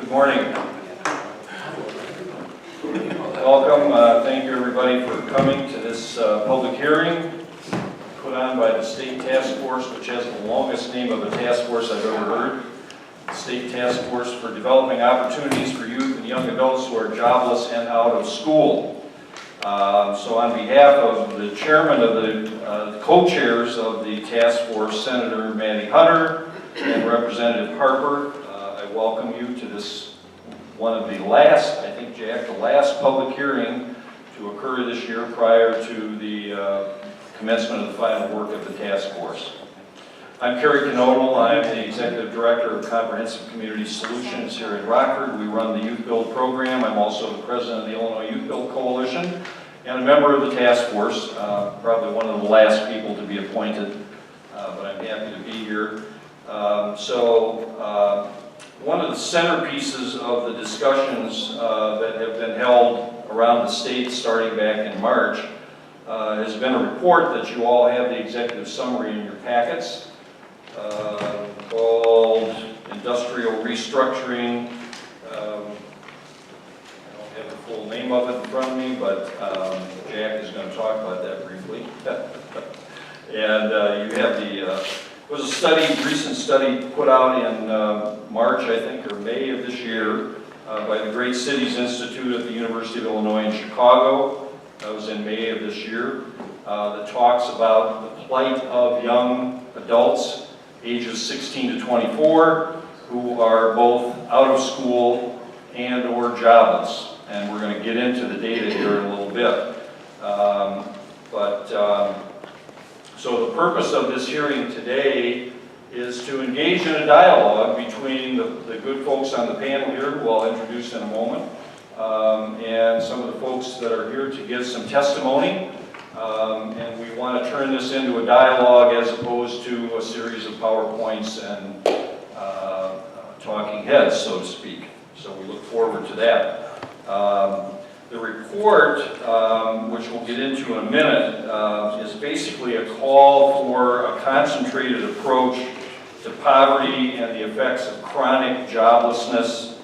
Good morning. Welcome. Thank you everybody for coming to this public hearing put on by the State Task Force, which has the longest name of a task force I've ever heard. The State Task Force for Developing Opportunities for Youth and Young Adults who are jobless and out of school. So on behalf of the chairman of the co-chairs of the task force, Senator Matty Hunter and Representative Harper, I welcome you to this one of the last, I think, Jack, the last public hearing to occur this year prior to the commencement of the final work of the task force. I'm Kerry Knodel. I'm the Executive Director of Comprehensive Community Solutions here in Rockford. We run the Youth Build program. I'm also the President of the Illinois Youth Build Coalition and a member of the task force, probably one of the last people to be appointed, but I'm happy to be here. One of the centerpieces of the discussions that have been held around the state starting back in March has been a report that you all have the executive summary in your packets called Industrial Restructuring. I don't have the full name of it in front of me, but Jack is going to talk about that briefly. And you have the it was a study, recent study put out in March, I think, or May of this year by the Great Cities Institute at the University of Illinois in Chicago. That was in May of this year. That talks about the plight of young adults ages 16 to 24 who are both out of school and or jobless. And we're going to get into the data here in a little bit. So the purpose of this hearing today is to engage in a dialogue between the good folks on the panel here, who I'll introduce in a moment, and some of the folks that are here to give some testimony. And we want to turn this into a dialogue as opposed to a series of PowerPoints and talking heads, so to speak. So we look forward to that. The report, which we'll get into in a minute, is basically a call for a concentrated approach to poverty and the effects of chronic joblessness,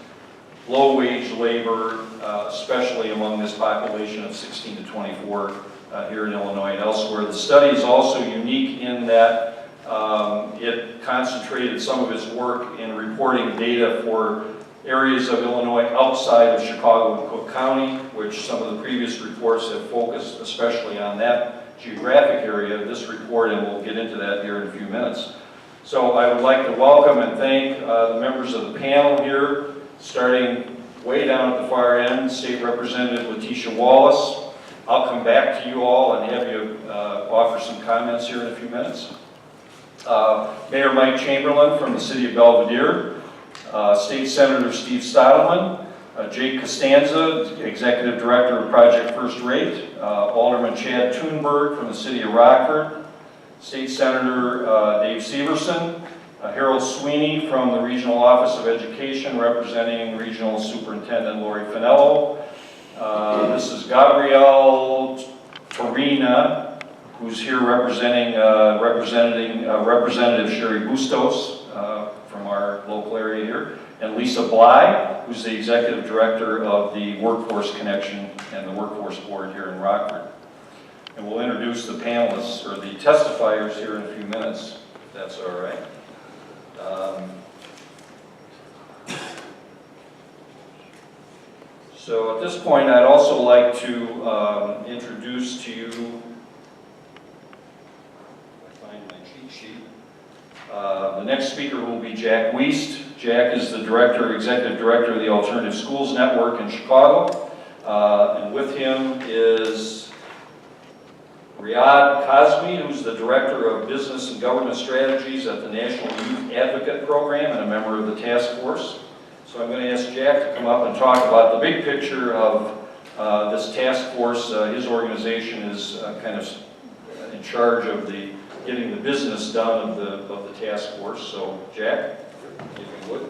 low-wage labor, especially among this population of 16 to 24 here in Illinois and elsewhere. The study is also unique in that it concentrated some of its work in reporting data for areas of Illinois outside of Chicago and Cook County, which some of the previous reports have focused especially on that geographic area. This report, and we'll get into that here in a few minutes. So I would like to welcome and thank the members of the panel here, starting way down at the far end, State Representative Letitia Wallace. I'll come back to you all and have you offer some comments here in a few minutes. Mayor Mike Chamberlain from the City of Belvedere. State Senator Steve Stottleman, Jake Costanza, Executive Director of Project First Rate, Alderman Chad Thunberg from the City of Rockford, State Senator Dave Severson, Harold Sweeney from the Regional Office of Education representing Regional Superintendent Lori Finello. This is Gabrielle Torina, who's here representing Representative Sherry Bustos from our local area here, and Lisa Bly, who's the Executive Director of the Workforce Connection and the Workforce Board here in Rockford. And we'll introduce the panelists, or the testifiers, here in a few minutes, if that's all right. So at this point, I'd also like to introduce to you, find my cheat sheet. The next speaker will be Jack Wiest. Jack is the Executive Director of the Alternative Schools Network in Chicago. And with him is Riyadh Kazmi, who's the Director of Business and Government Strategies at the National Youth Advocate Program and a member of the task force. So I'm going to ask Jack to come up and talk about the big picture of this task force. His organization is kind of in charge of getting the business done of the task force. So Jack, if you would.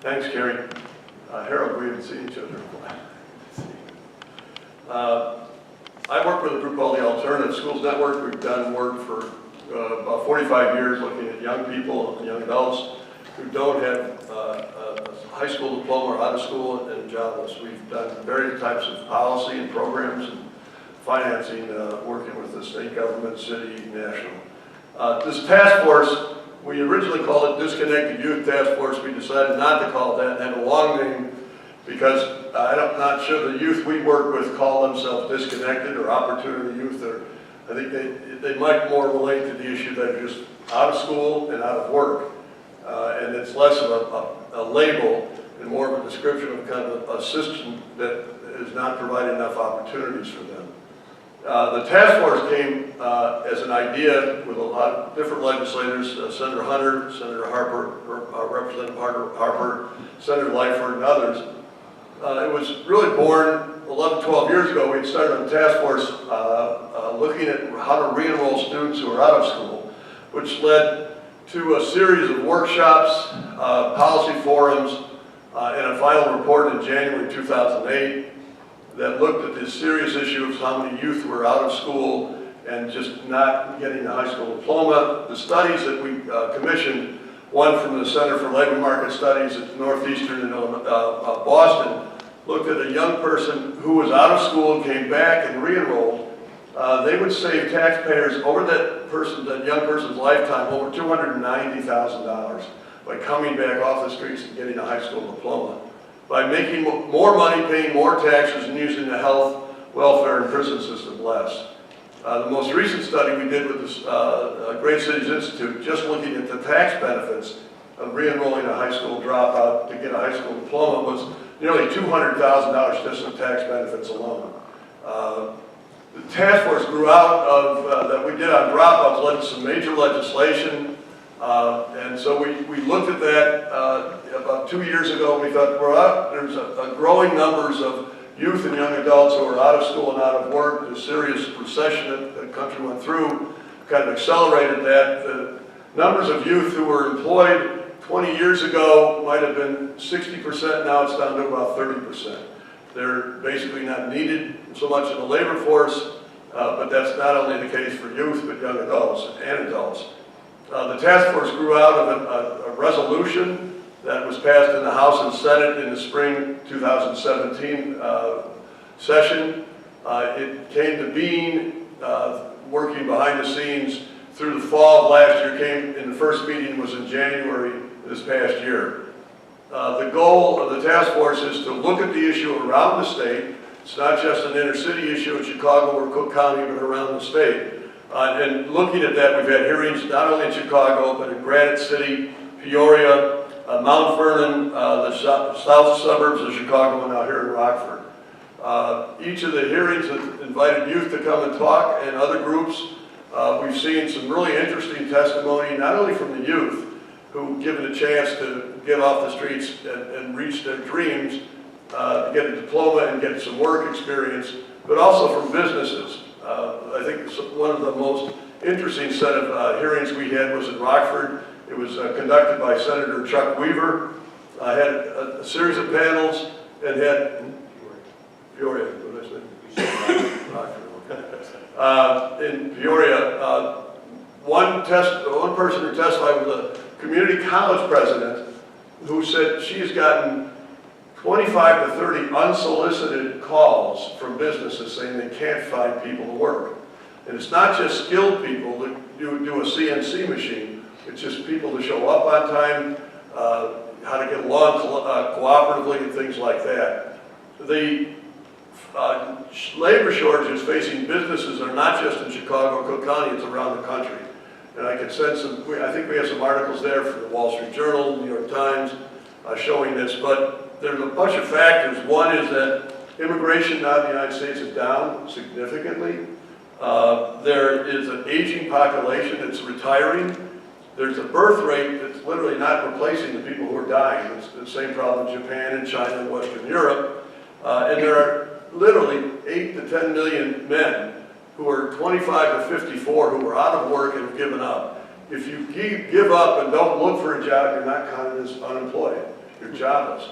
Thanks, Kerry. Harold, we haven't seen each other in a while. I work with a group called the Alternative Schools Network. We've done work for about 45 years looking at young people and young adults who don't have a high school diploma or out of school and jobless. We've done various types of policy and programs and financing, working with the state government, city, national. This task force, we originally called it Disconnected Youth Task Force. We decided not to call it that and have a long name because I'm not sure the youth we work with call themselves disconnected or opportunity youth. I think they might more relate to the issue that are just out of school and out of work. And it's less of a label and more of a description of kind of a system that is not providing enough opportunities for them. The task force came as an idea with a lot of different legislators, Senator Hunter, Senator Harper, Representative Harper, Senator Lightfoot, and others. It was really born 11, 12 years ago. We had started a task force looking at how to re-enroll students who are out of school, which led to a series of workshops, policy forums, and a final report in January 2008 that looked at this serious issue of how many youth were out of school and just not getting a high school diploma. The studies that we commissioned, one from the Center for Labor Market Studies at Northeastern in Boston, looked at a young person who was out of school and came back and re-enrolled. They would save taxpayers over that young person's lifetime over $290,000 by coming back off the streets and getting a high school diploma, by making more money, paying more taxes, and using the health, welfare, and prison system less. The most recent study we did with this Great Cities Institute, just looking at the tax benefits of re-enrolling a high school dropout to get a high school diploma, was nearly $200,000 just in tax benefits alone. The task force grew out of, that we did on dropouts, led to some major legislation, and so we looked at that about 2 years ago. We thought, there's a growing numbers of youth and young adults who are out of school and out of work. The serious recession that the country went through kind of accelerated that. The numbers of youth who were employed 20 years ago might have been 60%, now it's down to about 30%. They're basically not needed so much in the labor force, but that's not only the case for youth, but young adults and adults. The task force grew out of a resolution that was passed in the House and Senate in the spring 2017 session. It came to being, working behind the scenes through the fall of last year, and the first meeting was in January this past year. The goal of the task force is to look at the issue around the state. It's not just an inner city issue in Chicago or Cook County, but around the state. And looking at that, we've had hearings not only in Chicago, but in Granite City, Peoria, Mount Vernon, the south suburbs of Chicago, and now here in Rockford. Each of the hearings have invited youth to come and talk, and other groups. We've seen some really interesting testimony, not only from the youth, who given a chance to get off the streets and reach their dreams, to get a diploma and get some work experience, but also from businesses. I think one of the most interesting set of hearings we had was in Rockford. It was conducted by Senator Chuck Weaver. I had a series of panels and had Peoria, what did I say? Rockford, okay. In Peoria, one person who testified was a community college president who said she's gotten 25 to 30 unsolicited calls from businesses saying they can't find people to work. And it's not just skilled people that do a CNC machine, it's just people to show up on time, how to get along cooperatively and things like that. The labor shortages facing businesses are not just in Chicago, Cook County, it's around the country. And I can send some, I think we have some articles there for the Wall Street Journal, New York Times, showing this, but there's a bunch of factors. One is that immigration now in the United States is down significantly. There is an aging population that's retiring. There's a birth rate that's literally not replacing the people who are dying. It's the same problem in Japan and China and Western Europe. And there are literally 8 to 10 million men who are 25 to 54 who are out of work and have given up. If you give up and don't look for a job, you're not counted as unemployed. You're jobless.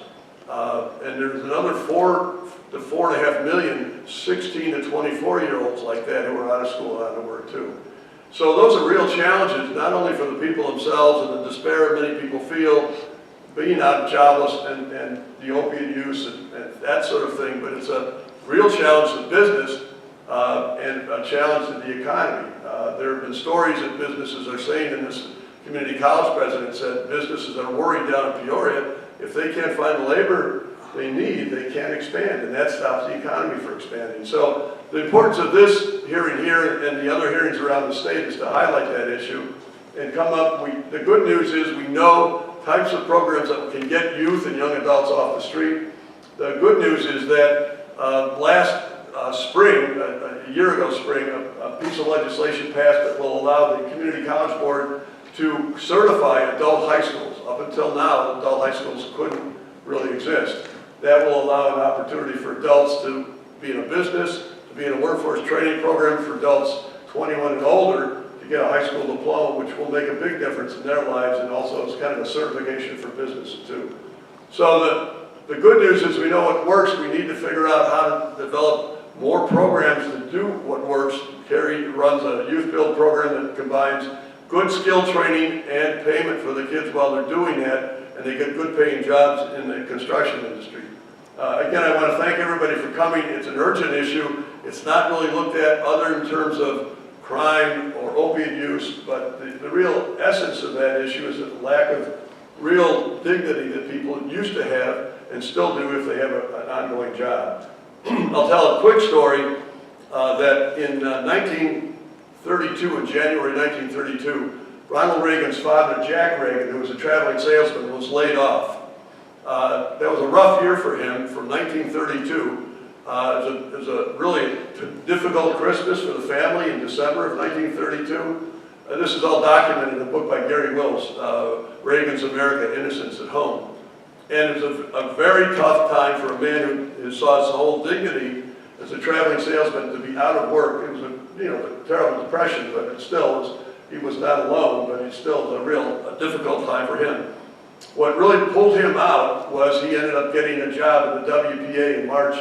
And there's another 4 to 4.5 million 16 to 24-year-olds like that who are out of school and out of work too. So those are real challenges, not only for the people themselves and the despair many people feel being out jobless and the opiate use and that sort of thing, but it's a real challenge to business and a challenge to the economy. There have been stories that businesses are saying, and this community college president said businesses are worried down in Peoria, if they can't find the labor they need, they can't expand, and that stops the economy from expanding. So the importance of this hearing here and the other hearings around the state is to highlight that issue and come up. The good news is we know types of programs that can get youth and young adults off the street. The good news is that last spring, a year ago spring, a piece of legislation passed that will allow the Community College Board to certify adult high schools. Up until now, adult high schools couldn't really exist. That will allow an opportunity for adults to be in a business, to be in a workforce training program for adults 21 and older, to get a high school diploma, which will make a big difference in their lives, and also it's kind of a certification for business too. So the good news is we know what works. We need to figure out how to develop more programs that do what works. Kerry runs a youth build program that combines good skill training and payment for the kids while they're doing that, and they get good paying jobs in the construction industry. Again, I want to thank everybody for coming. It's an urgent issue. It's not really looked at other in terms of crime or opiate use, but the real essence of that issue is the lack of real dignity that people used to have and still do if they have an ongoing job. I'll tell a quick story that in 1932, in January 1932, Ronald Reagan's father, Jack Reagan, who was a traveling salesman, was laid off. That was a rough year for him from 1932. It was a really difficult Christmas for the family in December of 1932. This is all documented in a book by Gary Wills, Reagan's America, Innocence at Home. And it was a very tough time for a man who saw his whole dignity as a traveling salesman to be out of work. It was a terrible depression, but it still was, he was not alone, but it still was a difficult time for him. What really pulled him out was he ended up getting a job at the WPA in March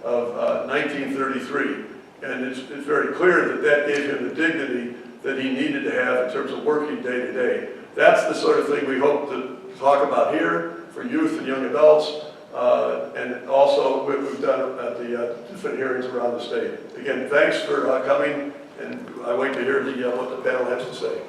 of 1933. And it's very clear that gave him the dignity that he needed to have in terms of working day to day. That's the sort of thing we hope to talk about here for youth and young adults, and also what we've done at the different hearings around the state. Again, thanks for coming, and I wait to hear what the panel has to say.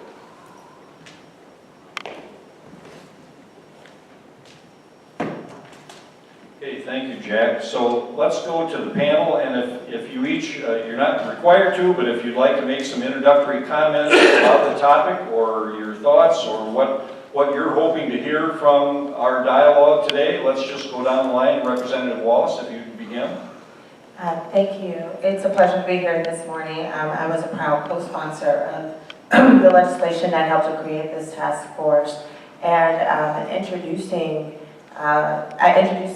Okay, thank you, Jack. So let's go to the panel, and if you each, you're not required to, but if you'd like to make some introductory comments about the topic or your thoughts or what you're hoping to hear from our dialogue today, let's just go down the line. Representative Wallace, if you can begin. Thank you. It's a pleasure to be here this morning. I was a proud co-sponsor of the legislation that helped to create this task force, and I introduced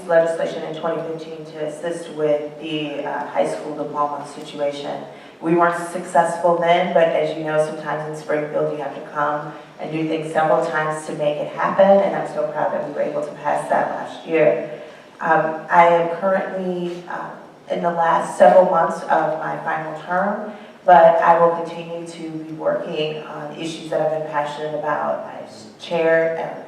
legislation in 2015 to assist with the high school diploma situation. We weren't successful then, but as you know, sometimes in Springfield you have to come and do things several times to make it happen, and I'm so proud that we were able to pass that last year. I am currently in the last several months of my final term, but I will continue to be working on issues that I've been passionate about. I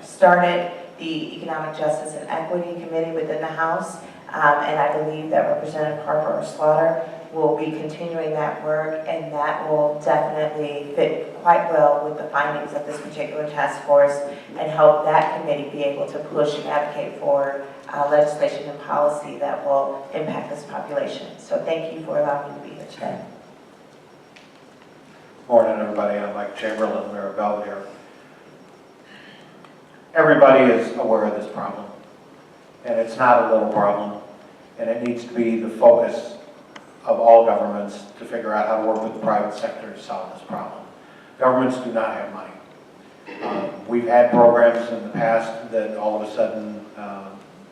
started the Economic Justice and Equity Committee within the House, and I believe that Representative Harper Slaughter will be continuing that work, and that will definitely fit quite well with the findings of this particular task force and help that committee be able to push and advocate for legislation and policy that will impact this population. So thank you for allowing me to be here today. Morning, everybody. I'm Mike Chamberlain, Mayor of Belvedere. Everybody is aware of this problem, and it's not a little problem, and it needs to be the focus of all governments to figure out how to work with the private sector to solve this problem. Governments do not have money. We've had programs in the past that all of a sudden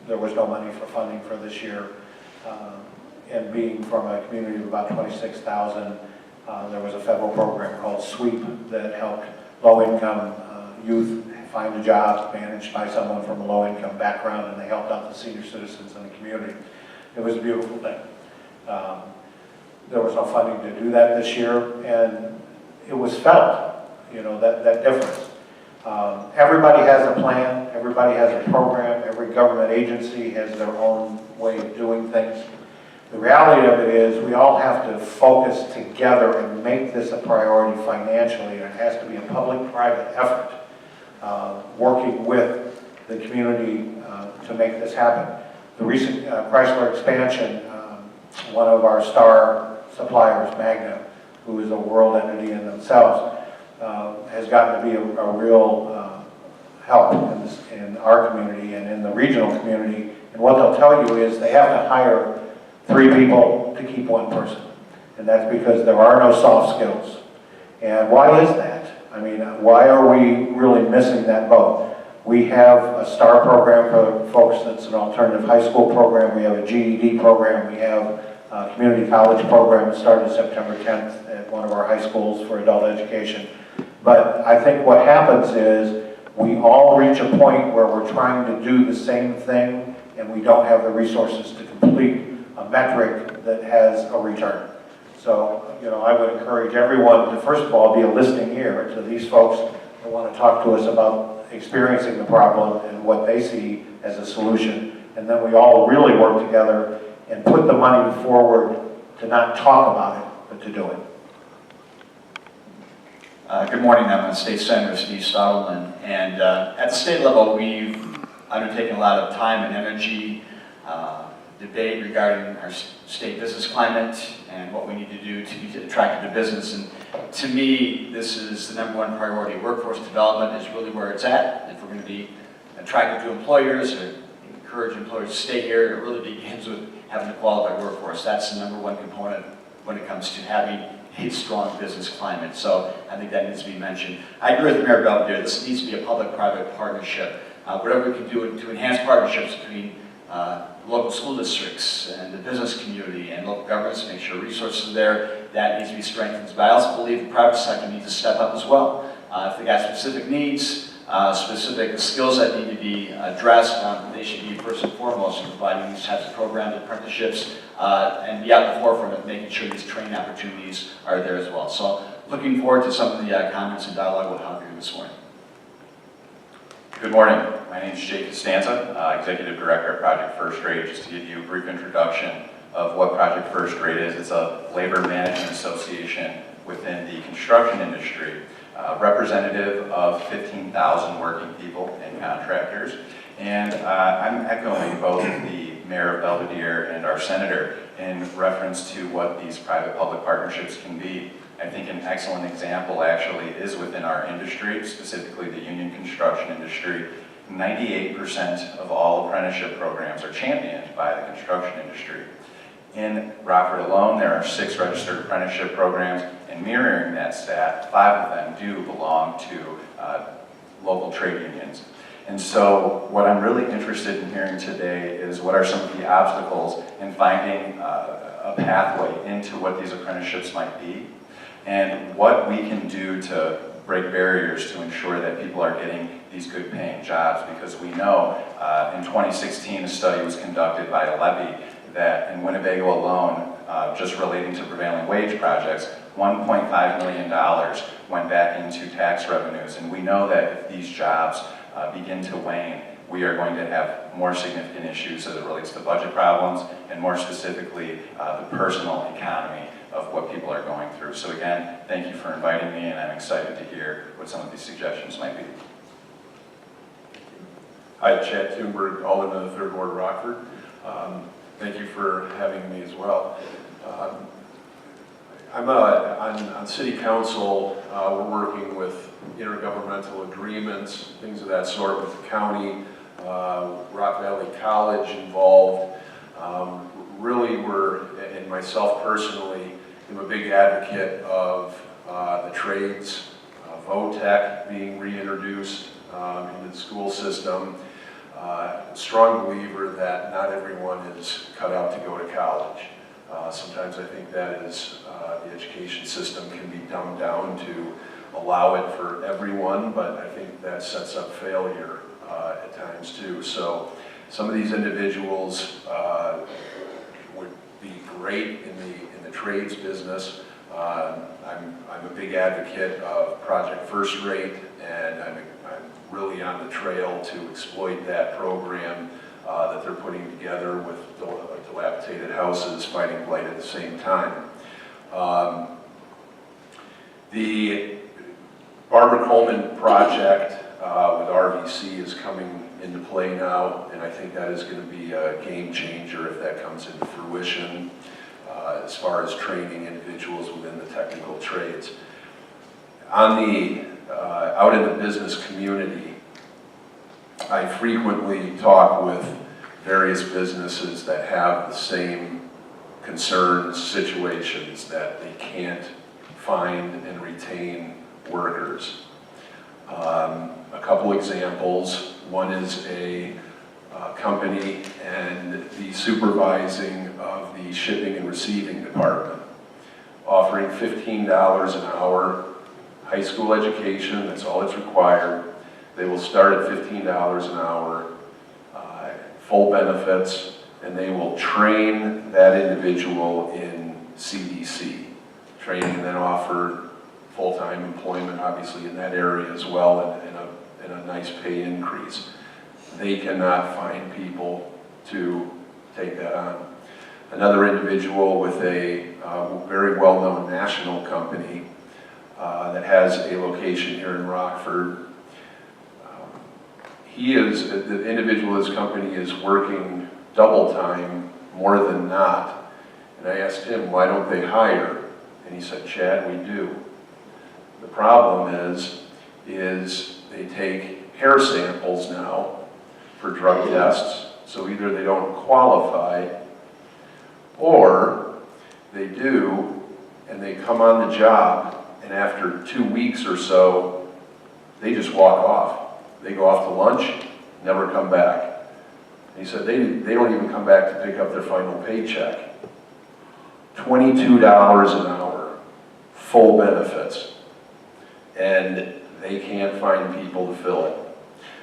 there was no money for funding for this year, and being from a community of about 26,000, there was a federal program called SWEEP that helped low-income youth find a job managed by someone from a low-income background, and they helped out the senior citizens in the community. It was a beautiful thing. There was no funding to do that this year, and it was felt, that difference. Everybody has a plan, everybody has a program, every government agency has their own way of doing things. The reality of it is we all have to focus together and make this a priority financially, and it has to be a public-private effort, working with the community to make this happen. The recent Chrysler expansion, one of our star suppliers, Magna, who is a world entity in themselves, has gotten to be a real help in our community and in the regional community. And what they'll tell you is they have to hire 3 people to keep 1 person. And that's because there are no soft skills. And why is that? I mean, why are we really missing that boat? We have a STAR program for folks that's an alternative high school program. We have a GED program. We have a community college program that started September 10th at one of our high schools for adult education. But I think what happens is we all reach a point where we're trying to do the same thing and we don't have the resources to complete a metric that has a return. So, I would encourage everyone to, first of all, be a listening ear to these folks that want to talk to us about experiencing the problem and what they see as a solution. And then we all really work together and put the money forward to not talk about it, but to do it. Good morning, I'm the State Senator Steve Stottleman, and at the state level we've undertaken a lot of time and energy debate regarding our state business climate and what we need to do to be attractive to business. And to me, this is the #1 priority. Workforce development is really where it's at. If we're going to be attractive to employers or encourage employers to stay here, it really begins with having a qualified workforce. That's the #1 component when it comes to having a strong business climate. So I think that needs to be mentioned. I agree with Mayor Belvedere. This needs to be a public-private partnership. Whatever we can do to enhance partnerships between local school districts and the business community and local governments, make sure resources are there, that needs to be strengthened. But I also believe the private sector needs to step up as well. If they got specific needs, specific skills that need to be addressed, they should be first and foremost in providing these types of programs and partnerships and be at the forefront of making sure these training opportunities are there as well. So looking forward to some of the comments and dialogue we'll have here this morning. Good morning. My name is Jake Costanza, Executive Director at Project First Rate. Just to give you a brief introduction of what Project First Rate is, it's a labor management association within the construction industry, representative of 15,000 working people and contractors. And I'm echoing both the Mayor of Belvedere and our Senator in reference to what these private-public partnerships can be. I think an excellent example actually is within our industry, specifically the union construction industry. 98% of all apprenticeship programs are championed by the construction industry. In Rockford alone, there are 6 registered apprenticeship programs, and mirroring that stat, 5 of them do belong to local trade unions. And so what I'm really interested in hearing today is what are some of the obstacles in finding a pathway into what these apprenticeships might be, and what we can do to break barriers to ensure that people are getting these good paying jobs. Because we know in 2016 a study was conducted by a levy that in Winnebago alone, just relating to prevailing wage projects, $1.5 million went back into tax revenues. And we know that if these jobs begin to wane, we are going to have more significant issues as it relates to budget problems and more specifically the personal economy of what people are going through. So again, thank you for inviting me, and I'm excited to hear what some of these suggestions might be. Hi, Chad Thunberg, Alderman of the 3rd Ward, Rockford. Thank you for having me as well. I'm on City Council. We're working with intergovernmental agreements, things of that sort with the county, Rock Valley College involved. Really, and myself personally, I'm a big advocate of the trades, VOTEC being reintroduced into the school system. Strong believer that not everyone is cut out to go to college. Sometimes I think that is, the education system can be dumbed down to allow it for everyone, but I think that sets up failure at times too. So some of these individuals would be great in the trades business. I'm I'm a big advocate of Project First Rate, and I'm really on the trail to exploit that program that they're putting together with dilapidated houses fighting blight at the same time. The Barbara Coleman project with RVC is coming into play now, and I think that is going to be a game changer if that comes into fruition as far as training individuals within the technical trades. On the out in the business community, I frequently talk with various businesses that have the same concerns, situations, that they can't find and retain workers. A couple examples. One is a company and the supervising of the shipping and receiving department, offering $15 an hour, high school education, that's all that's required. They will start at $15 an hour, full benefits, and they will train that individual in CDC. Training and then offer full-time employment, obviously, in that area as well, and a nice pay increase. They cannot find people to take that on. Another individual with a very well-known national company that has a location here in Rockford. The individual in his company is working double time more than not. And I asked him, why don't they hire? And he said, Chad, we do. The problem is they take hair samples now for drug tests, so either they don't qualify, or they do, and they come on the job, and after 2 weeks or so, they just walk off. They go off to lunch, never come back. And he said they don't even come back to pick up their final paycheck. $22 an hour, full benefits, and they can't find people to fill it.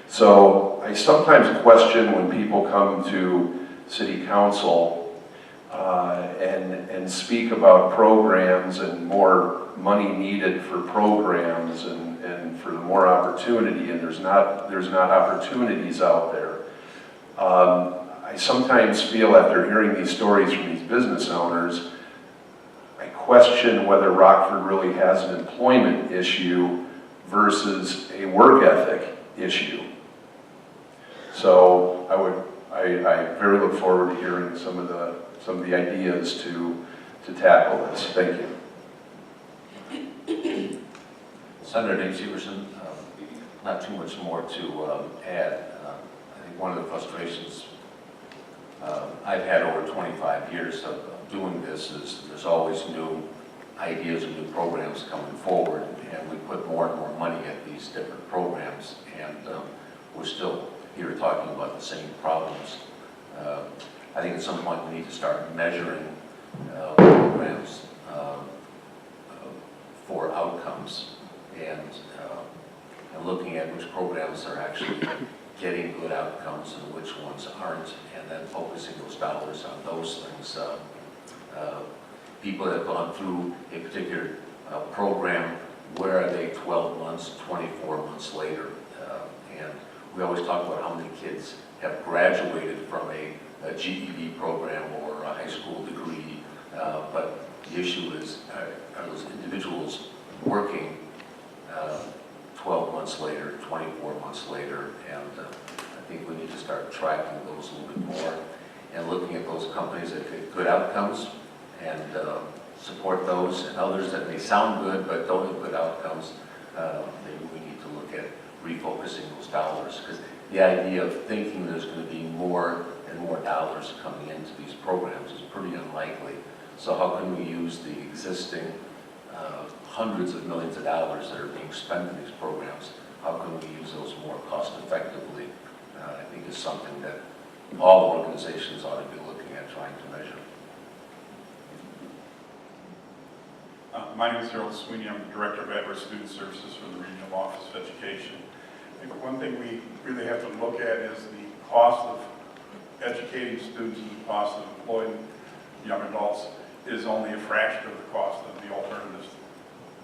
So I sometimes question when people come to city council and speak about programs and more money needed for programs and for more opportunity, and there's not opportunities out there. I sometimes feel, after hearing these stories from these business owners, I question whether Rockford really has an employment issue versus a work ethic issue. So I very look forward to hearing some of the ideas to tackle this. Thank you. Senator Dave Severson, not too much more to add. I think one of the frustrations I've had over 25 years of doing this is there's always new ideas and new programs coming forward, and we put more and more money at these different programs, and we're still here talking about the same problems. I think at some point we need to start measuring programs for outcomes and looking at which programs are actually getting good outcomes and which ones aren't, and then focusing those dollars on those things. People that have gone through a particular program, where are they 12 months, 24 months later? And we always talk about how many kids have graduated from a GED program or a high school degree, but the issue is, are those individuals working 12 months later, 24 months later, and I think we need to start tracking those a little bit more and looking at those companies that get good outcomes and support those, and others that may sound good but don't have good outcomes. Maybe we need to look at refocusing those dollars, because the idea of thinking there's going to be more and more dollars coming into these programs is pretty unlikely. So how can we use the existing hundreds of millions of dollars that are being spent in these programs? How can we use those more cost effectively? I think is something that all organizations ought to be looking at, trying to measure. My name is Harold Sweeney. I'm the Director of At-Risk Student Services for the Regional Office of Education. I think one thing we really have to look at is the cost of educating students and the cost of employing young adults is only a fraction of the cost of the alternatives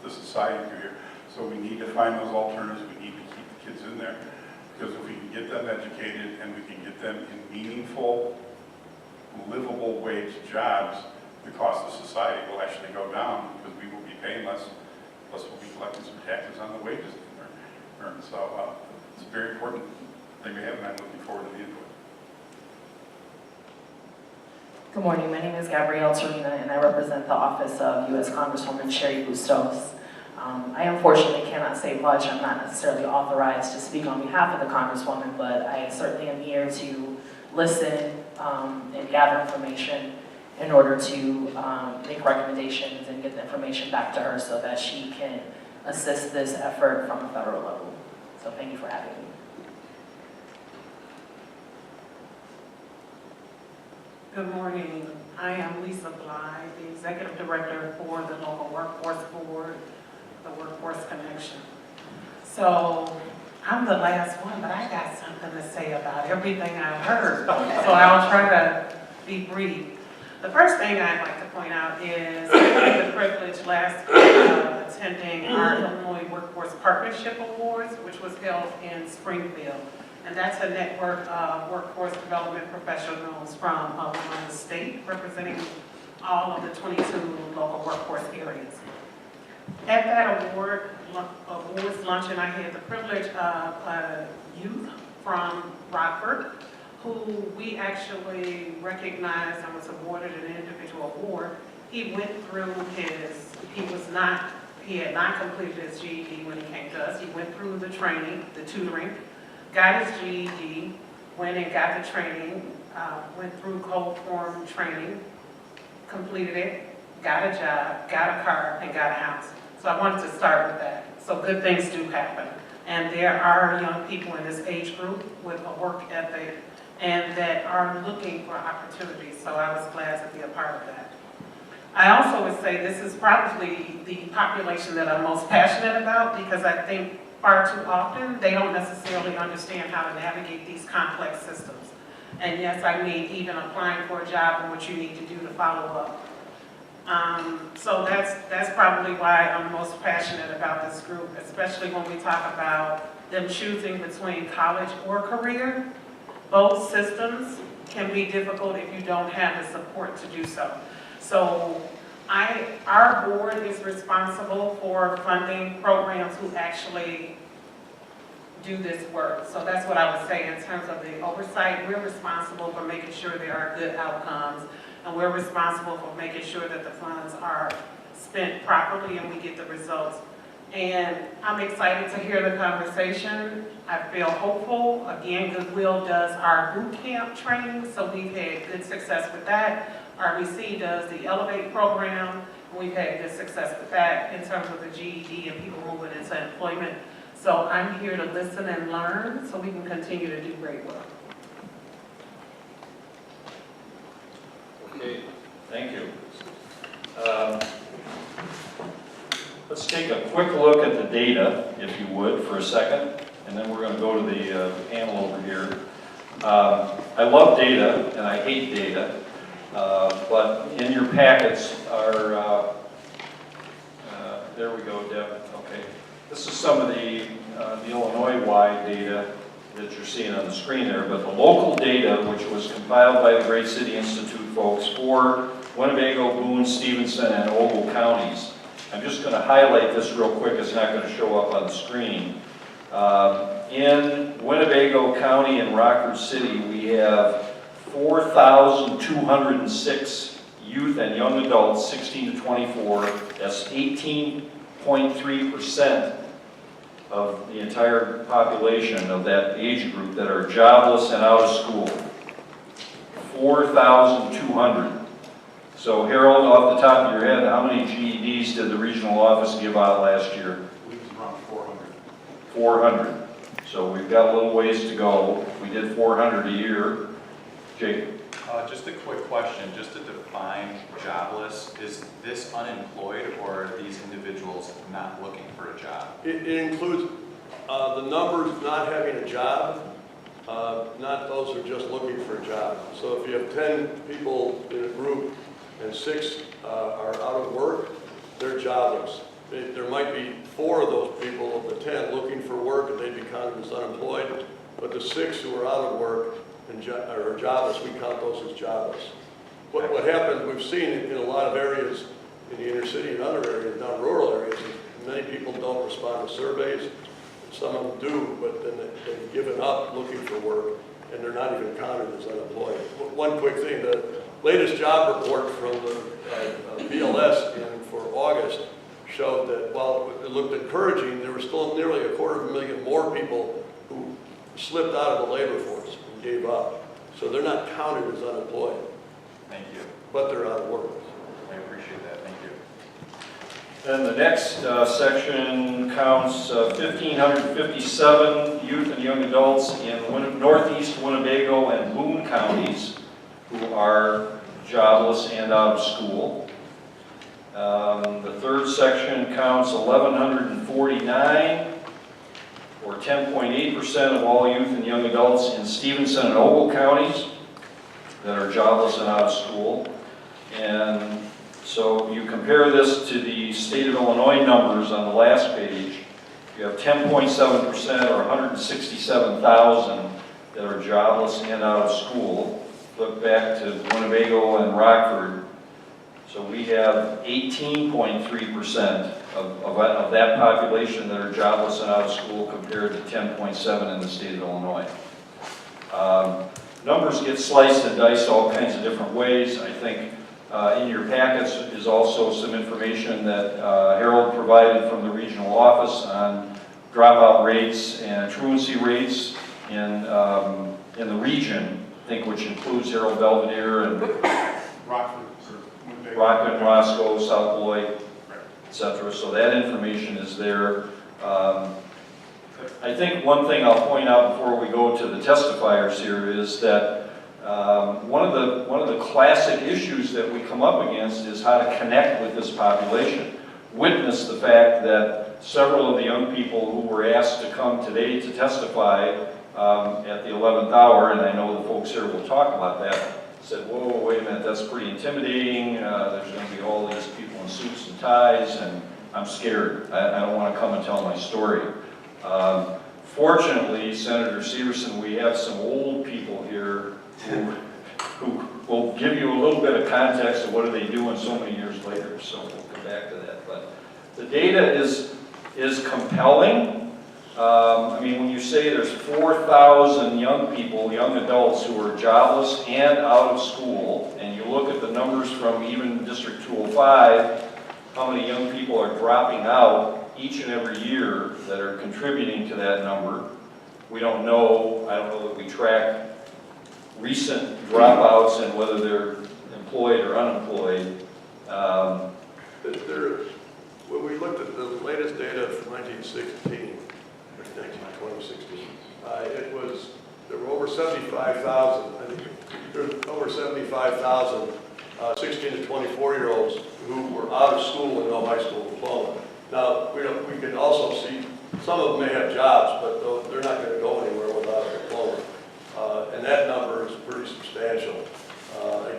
the society through here. So we need to find those alternatives, we need to keep the kids in there. Because if we can get them educated and we can get them in meaningful, livable wage jobs, the cost of society will actually go down because we will be paying less, plus we'll be collecting some taxes on the wages they earn. So it's a very important thing we have, and I'm looking forward to the input. Good morning, my name is Gabrielle Torina, and I represent the office of U.S. Congresswoman Sherry Bustos. I unfortunately cannot say much. I'm not necessarily authorized to speak on behalf of the Congresswoman, but I certainly am here to listen and gather information in order to make recommendations and get the information back to her so that she can assist this effort from a federal level. So thank you for having me. Good morning. I am Lisa Bly, the Executive Director for the Local Workforce Board, the Workforce Connection. So I'm the last one, but I got something to say about everything I've heard. So I'll try to be brief. The first thing I'd like to point out is I had the privilege last week attending our Illinois Workforce Partnership Awards, which was held in Springfield. And that's a network of workforce development professionals from around the state, representing all of the 22 local workforce areas. At that awards luncheon, I had the privilege of a youth from Rockford, who we actually recognized and was awarded an individual award. He went through he had not completed his GED when he came to us. He went through the training, the tutoring, got his GED, went and got the training, went through cold form training, completed it, got a job, got a car, and got a house. So I wanted to start with that. So good things do happen. And there are young people in this age group with a work ethic and that are looking for opportunities. So I was glad to be a part of that. I also would say this is probably the population that I'm most passionate about, because I think far too often they don't necessarily understand how to navigate these complex systems. And yes, I mean even applying for a job and what you need to do to follow up. So that's probably why I'm most passionate about this group, especially when we talk about them choosing between college or career. Both systems can be difficult if you don't have the support to do so. So our board is responsible for funding programs who actually do this work. So that's what I would say in terms of the oversight. We're responsible for making sure there are good outcomes, and we're responsible for making sure that the funds are spent properly and we get the results. And I'm excited to hear the conversation. I feel hopeful. Again, Goodwill does our boot camp training, so we've had good success with that. RBC does the Elevate program, and we've had good success with that in terms of the GED and people moving into employment. So I'm here to listen and learn so we can continue to do great work. Okay, thank you. Let's take a quick look at the data, if you would, for a second, and then we're going to go to the panel over here. I love data, and I hate data, but in your packets are, there we go, Deb, okay. This is some of the Illinois-wide data that you're seeing on the screen there, but the local data, which was compiled by the Great City Institute folks for Winnebago, Boone, Stevenson, and Ogle counties. I'm just going to highlight this real quick. It's not going to show up on the screen. In Winnebago County and Rockford City, we have 4,206 youth and young adults, 16 to 24. That's 18.3% of the entire population of that age group that are jobless and out of school. 4,200. So Harold, off the top of your head, how many GEDs did the regional office give out last year? It was around 400. 400. So we've got a little ways to go. We did 400 a year. Jake? Just a quick question, just to define jobless, is this unemployed or are these individuals not looking for a job? It includes the numbers not having a job, not those who are just looking for a job. So if you have 10 people in a group and 6 are out of work, they're jobless. there might be 4 of those people of the 10 looking for work and they'd be counted as unemployed, but the 6 who are out of work and are jobless, we count those as jobless. What happens, we've seen in a lot of areas in the inner city and other areas, not rural areas, is many people don't respond to surveys. Some of them do, but then they've given up looking for work and they're not even counted as unemployed. One quick thing, the latest job report from the BLS for August showed that while it looked encouraging, there were still nearly 250,000 more people who slipped out of the labor force and gave up. So they're not counted as unemployed, Thank you. but they're out of work. I appreciate that. Thank you. Then the next section counts 1,557 youth and young adults in northeast Winnebago and Boone counties who are jobless and out of school. The third section counts 1,149, or 10.8% of all youth and young adults in Stevenson and Ogle counties that are jobless and out of school. And so you compare this to the state of Illinois numbers on the last page, you have 10.7% or 167,000 that are jobless and out of school. Flip back to Winnebago and Rockford. So we have 18.3% of that population that are jobless and out of school compared to 10.7 in the state of Illinois. Numbers get sliced and diced all kinds of different ways. I think in your packets is also some information that Harold provided from the regional office on dropout rates and truancy rates in the region, I think, which includes Harold Belvedere and Rockland, Roscoe, South Beloit, etc. So that information is there. I think one thing I'll point out before we go to the testifiers here is that one of the classic issues that we come up against is how to connect with this population. Witness the fact that several of the young people who were asked to come today to testify at the 11th hour, and I know the folks here will talk about that, said, whoa, wait a minute, that's pretty intimidating. There's going to be all these people in suits and ties, and I'm scared. I don't want to come and tell my story. Fortunately, Senator Severson, we have some old people here who will give you a little bit of context of what are they doing so many years later. So we'll come back to that. But the data is compelling. I mean, when you say there's 4,000 young people, young adults who are jobless and out of school, and you look at the numbers from even District 205, how many young people are dropping out each and every year that are contributing to that number. We don't know, I don't know that we track recent dropouts and whether they're employed or unemployed. When we looked at the latest data from 2016, there were over 75,000, I think there were over 75,000 16 to 24-year-olds who were out of school and no high school diploma. Now, we can also see some of them may have jobs, but they're not going to go anywhere without a diploma. And that number is pretty substantial.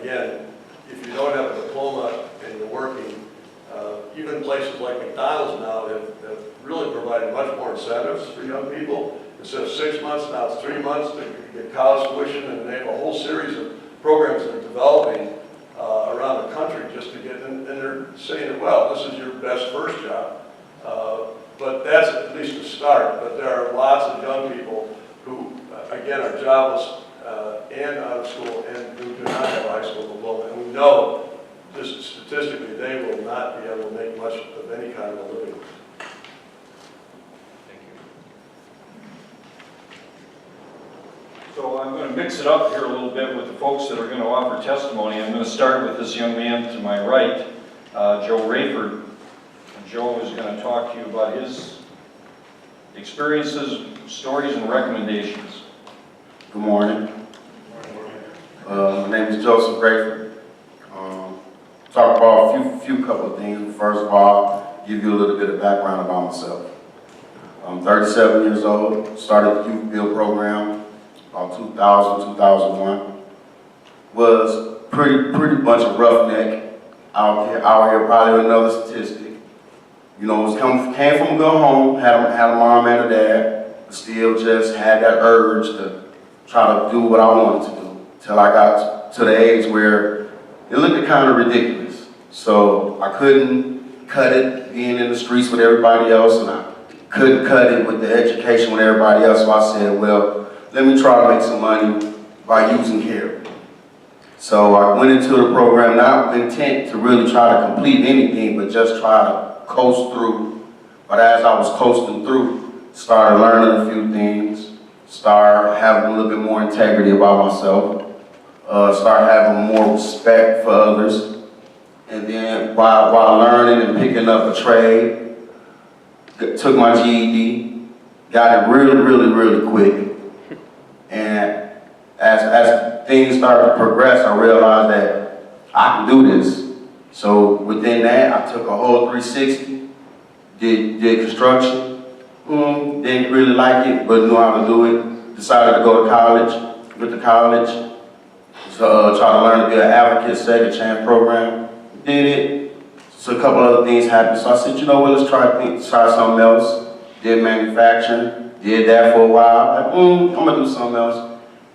Again, if you don't have a diploma and you're working, even places like McDonald's now have really provided much more incentives for young people. Instead of 6 months, now it's 3 months to get college tuition, and they have a whole series of programs that are developing around the country just to get, and they're saying that, well, this is your best first job. But that's at least a start. But there are lots of young people who, again, are jobless and out of school and who do not have a high school diploma. And we know, just statistically, they will not be able to make much of any kind of a living. So I'm going to mix it up here a little bit with the folks that are going to offer testimony. I'm going to start with this young man to my right, Joe Rayford. And Joe is going to talk to you about his experiences, stories, and recommendations. Good morning. My name is Joseph Rayford. Talk about a few couple of things. First of all, give you a little bit of background about myself. I'm 37 years old, started the Youth Build program about 2000, 2001. Was pretty bunch of roughneck out here, probably another statistic. You know, came from a good home, had a mom and a dad, but still just had that urge to try to do what I wanted to do. Till I got to the age where it looked kind of ridiculous. So I couldn't cut it being in the streets with everybody else, and I couldn't cut it with the education with everybody else. So I said, well, let me try to make some money by using care. So I went into the program not with intent to really try to complete anything, but just try to coast through. But as I was coasting through, started learning a few things, started having a little bit more integrity about myself, started having more respect for others. And then while learning and picking up a trade, took my GED, got it really, really, really quick. And as things started to progress, I realized that I can do this. So within that, I took a whole 360, did construction, didn't really like it, but knew how to do it. Decided to go to college, went to college, so tried to learn to be an advocate, second chance program, did it. So a couple other things happened, so I said, you know what, let's try something else. Did manufacturing, did that for a while, like, I'm gonna do something else.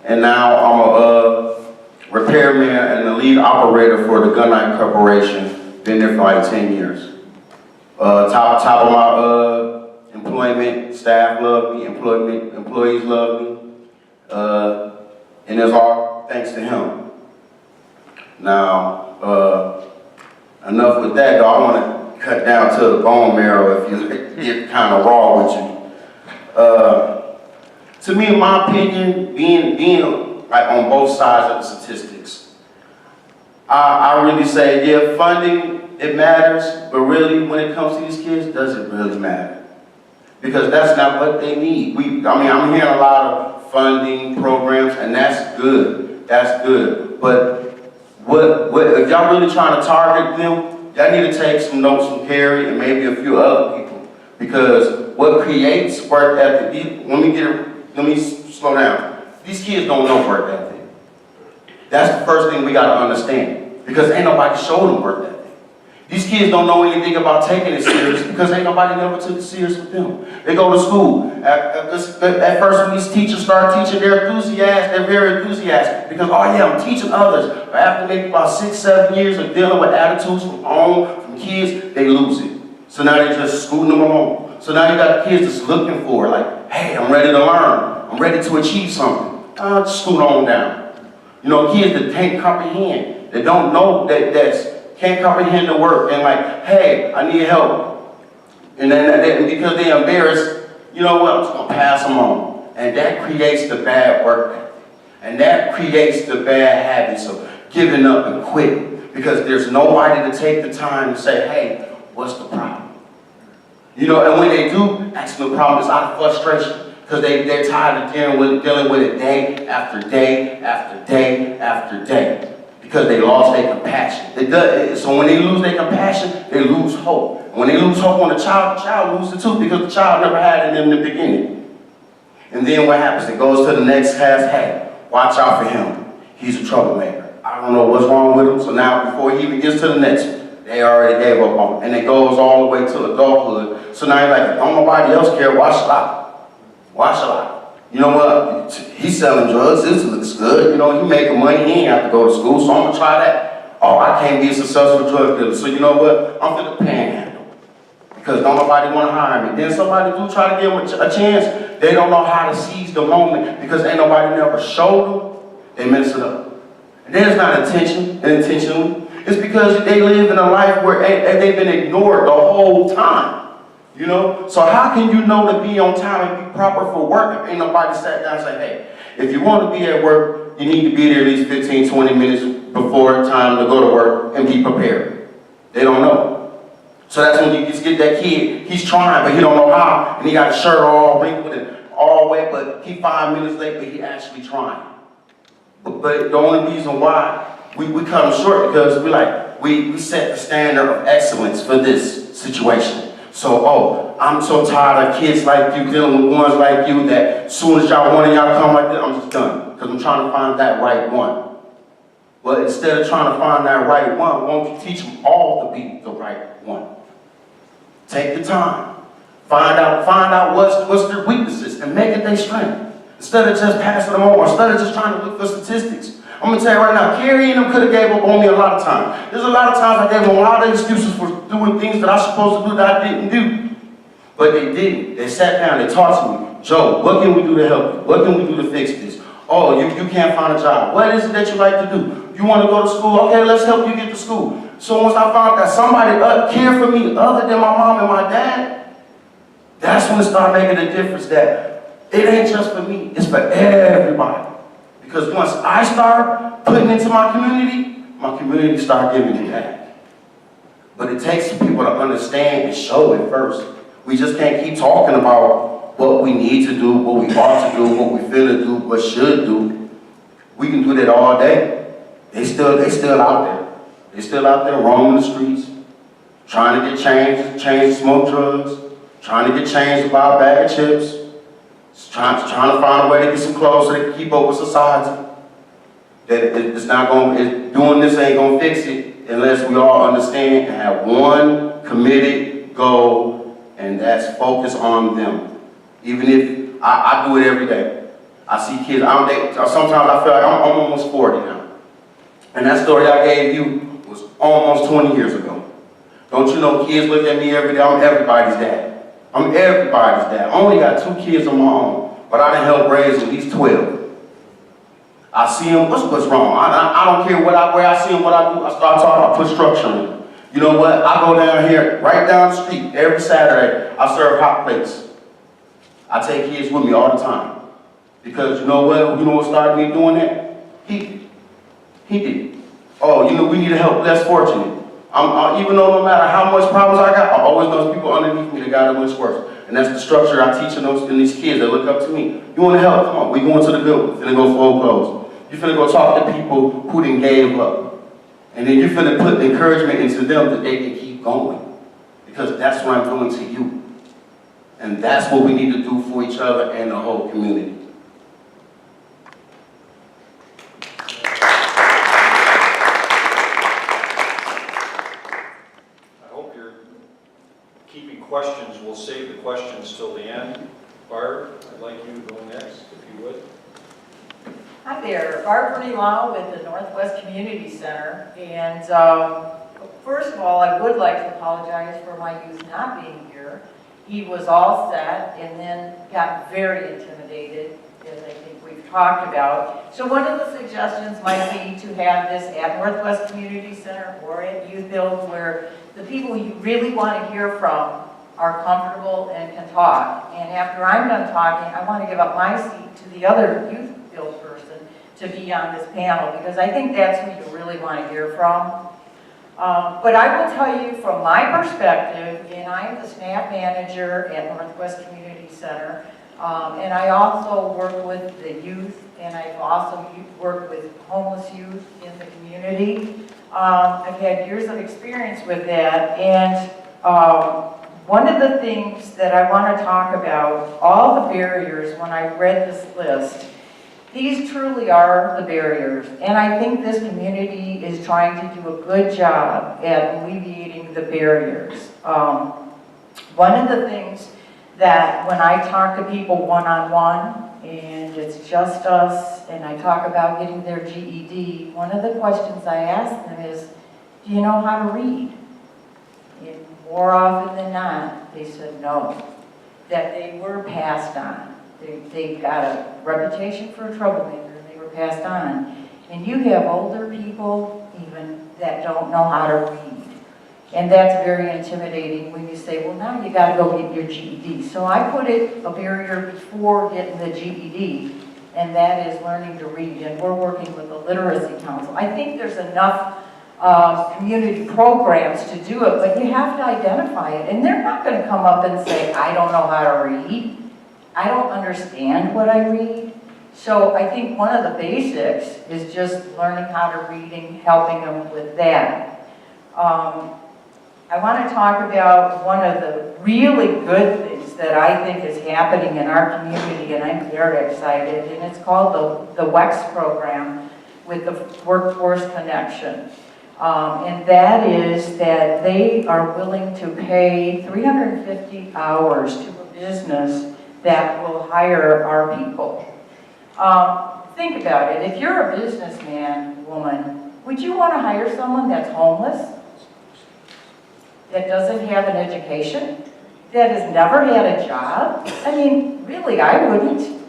And now I'm a repairman and the lead operator for the Gunite Corporation. Been there for like 10 years. Top of my employment, staff love me, employees love me. And it's all thanks to him. Now, enough with that, though. I want to cut down to the bone marrow if you get kind of raw with you. To me, in my opinion, being like on both sides of the statistics, I really say, yeah, funding, it matters, but really when it comes to these kids, does it really matter? Because that's not what they need. I'm hearing a lot of funding programs, and that's good. That's good. But if y'all really trying to target them, y'all need to take some notes from Kerry and maybe a few other people. Because what creates work ethic, let me slow down. These kids don't know work ethic. That's the first thing we got to understand. Because ain't nobody showed them work ethic. These kids don't know anything about taking it serious because ain't nobody never took it serious with them. They go to school. At first when these teachers start teaching, they're very enthusiastic because, oh yeah, I'm teaching others. But after maybe about 6-7 years of dealing with attitudes from home, from kids, they lose it. So now they're just scooting them along. So now you got the kids that's looking for, like, hey, I'm ready to learn. I'm ready to achieve something. Just scoot on down. You know, kids that can't comprehend, that don't know can't comprehend the work, and like, hey, I need help. And then because they're embarrassed, you know what, I'm just gonna pass them on. And that creates the bad work ethic. And that creates the bad habits of giving up and quitting. Because there's nobody to take the time to say, hey, what's the problem? You know, and when they do ask them the problem, it's out of frustration. Because they're tired of dealing with it day after day after day after day. Because they lost their compassion. So when they lose their compassion, they lose hope. And when they lose hope on the child loses it too, because the child never had it in the beginning. And then what happens? It goes to the next class, hey, watch out for him. He's a troublemaker. I don't know what's wrong with him, so now before he even gets to the next one, they already gave up on him. And it goes all the way to adulthood. So now you're like, don't nobody else care, why should I? Why should I? You know what, he's selling drugs, this looks good, you know, he making money, he ain't have to go to school, so I'm gonna try that. Oh, I can't be a successful drug dealer, so you know what, I'm gonna panhandle. Because don't nobody wanna hire me. Then somebody do try to give them a chance, they don't know how to seize the moment, because ain't nobody never showed them, they mess it up. And then it's not intentionally, it's because they live in a life where they've been ignored the whole time. You know? So how can you know to be on time and be proper for work if ain't nobody sat down and said, hey, if you want to be at work, you need to be there at least 15, 20 minutes before time to go to work and be prepared. They don't know. So that's when you just get that kid, he's trying, but he don't know how, and he got a shirt all wrinkled and all wet, but he 5 minutes late, but he actually trying. But the only reason why we cut him short because we set the standard of excellence for this situation. So, oh, I'm so tired of kids like you, dealing with ones like you, that as soon as one of y'all come like this, I'm just done. Because I'm trying to find that right one. But instead of trying to find that right one, won't you teach them all to be the right one? Take the time. Find out what's their weaknesses and make it their strength. Instead of just passing them on, or instead of just trying to look for statistics. I'm gonna tell you right now, Carrie and them could have gave up on me a lot of times. There's a lot of times I gave them a lot of excuses for doing things that I was supposed to do that I didn't do. But they didn't. They sat down, they talked to me. Joe, what can we do to help you? What can we do to fix this? Oh, you can't find a job. What is it that you like to do? You want to go to school? Okay, let's help you get to school. So once I found that somebody cared for me other than my mom and my dad, that's when it started making a difference that it ain't just for me, it's for everybody. Because once I start putting into my community start giving me back. But it takes people to understand and show it first. We just can't keep talking about what we need to do, what we ought to do, what we feel to do, what should do. We can do that all day. They still out there. They still out there roaming the streets, trying to get change to smoke drugs, trying to get change to buy a bag of chips, trying to find a way to get some clothes so they can keep up with society. Doing this ain't gonna fix it unless we all understand and have one committed goal, and that's focus on them. Even if I do it every day. I see kids, sometimes I feel like I'm almost 40 now. And that story I gave you was almost 20 years ago. Don't you know kids look at me every day? I'm everybody's dad. I'm everybody's dad. I only got 2 kids of my own, but I done helped raise at least 12. I see them, what's wrong? I don't care where I see them, what I do. I start talking, I put structure in them. You know what? I go down here, right down the street, every Saturday, I serve hot plates. I take kids with me all the time. Because you know what started me doing that? He did. Oh, we need to help less fortunate. Even though no matter how much problems I got, I always know there's people underneath me that got it much worse. And that's the structure I teach in these kids that look up to me. You want to help? Come on, we going to the building. Finna go fold clothes. You finna go talk to people who didn't gave up. And then you finna put the encouragement into them that they can keep going. Because that's what I'm doing to you. And that's what we need to do for each other and the whole community. Questions, we'll save the questions till the end. Barb, I'd like you to go next, if you would. Hi there, Barb Lau with the Northwest Community Center. And first of all, I would like to apologize for my youth not being here. He was all set and then got very intimidated, as I think we've talked about. So one of the suggestions might be to have this at Northwest Community Center or at Youth Build, where the people you really want to hear from are comfortable and can talk. And after I'm done talking, I want to give up my seat to the other Youth Build person to be on this panel, because I think that's who you really want to hear from. But I will tell you from my perspective, and I'm the SNAP manager at Northwest Community Center, and I also work with the youth, and I've also worked with homeless youth in the community. I've had years of experience with that, and one of the things that I want to talk about, all the barriers, when I read this list, these truly are the barriers. And I think this community is trying to do a good job at alleviating the barriers. One of the things that when I talk to people one-on-one, and it's just us, and I talk about getting their GED, one of the questions I ask them is, do you know how to read? And more often than not, they said no, that they were passed on. They got a reputation for a troublemaker, and they were passed on. And you have older people even that don't know how to read. And that's very intimidating when you say, well, now you got to go get your GED. So I put it a barrier before getting the GED, and that is learning to read. And we're working with the Literacy Council. I think there's enough community programs to do it, but you have to identify it. And they're not going to come up and say, I don't know how to read. I don't understand what I read. So I think one of the basics is just learning how to read and helping them with that. I want to talk about one of the really good things that I think is happening in our community, and I'm very excited, and it's called the WEX program with the Workforce Connection. And that is that they are willing to pay 350 hours to a business that will hire our people. Think about it. If you're a businessman, woman, would you want to hire someone that's homeless? That doesn't have an education? That has never had a job? I mean, really, I wouldn't.